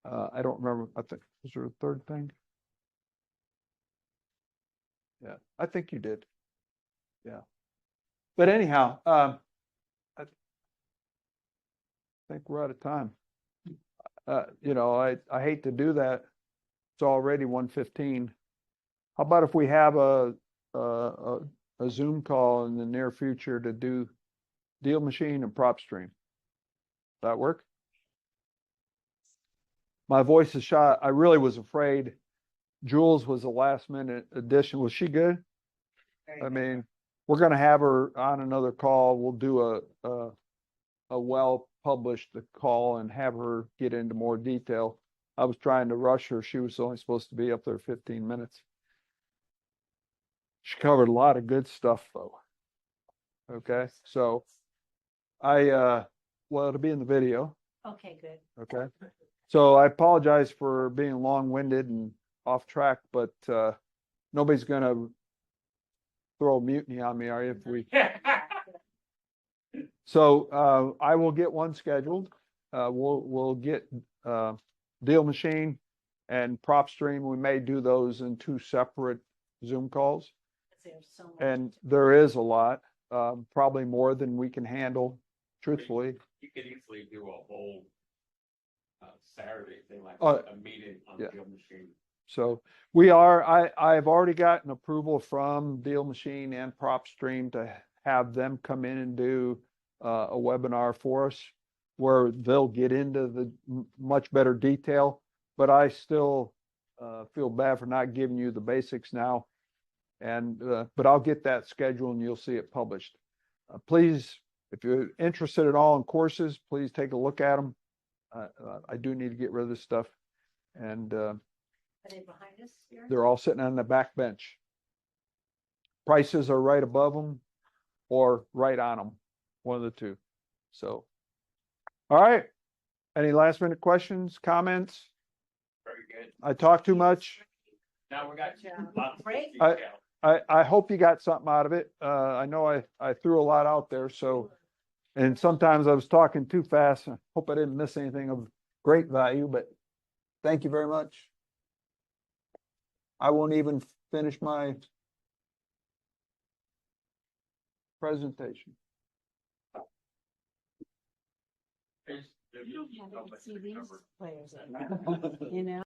S1: I don't remember. I think, was there a third thing? Yeah, I think you did. Yeah. But anyhow, I think we're out of time. I hate to do that. It's already 1:15. How about if we have a Zoom call in the near future to do Deal Machine and Prop Stream? That work? My voice is shot. I really was afraid. Jules was a last minute addition. Was she good? I mean, we're gonna have her on another call. We'll do a well-published call and have her get into more detail. I was trying to rush her. She was only supposed to be up there 15 minutes. She covered a lot of good stuff though. Okay, so well, it'll be in the video.
S2: Okay, good.
S1: Okay. So I apologize for being long-winded and off track, but nobody's gonna throw a mutiny on me, are you? If we So I will get one scheduled. We'll get Deal Machine and Prop Stream. We may do those in 2 separate Zoom calls.
S2: There's so much.
S1: And there is a lot, probably more than we can handle, truthfully.
S3: You could easily do a whole Saturday thing, like
S1: Oh,
S3: a meeting on
S1: yeah.
S3: the Deal Machine.
S1: So I've already gotten approval from Deal Machine and Prop Stream to have them come in and do a webinar for us where they'll get into the much better detail, but I still feel bad for not giving you the basics now. And but I'll get that scheduled and you'll see it published. Please, if you're interested at all in courses, please take a look at them. I do need to get rid of this stuff, and
S2: Are they behind us here?
S1: they're all sitting on the back bench. Prices are right above them or right on them, one of the two. So, all right. Any last minute questions, comments?
S3: Very good.
S1: I talked too much.
S3: Now we got
S2: Good job.
S3: lots of
S2: Great.
S3: detail.
S1: I hope you got something out of it. I know I threw a lot out there, so, and sometimes I was talking too fast. I hope I didn't miss anything of great value, but thank you very much. I won't even finish my presentation.
S3: There's-
S2: You don't have
S3: oh,
S2: any
S3: but
S2: CDs
S3: remember-
S2: players, you know?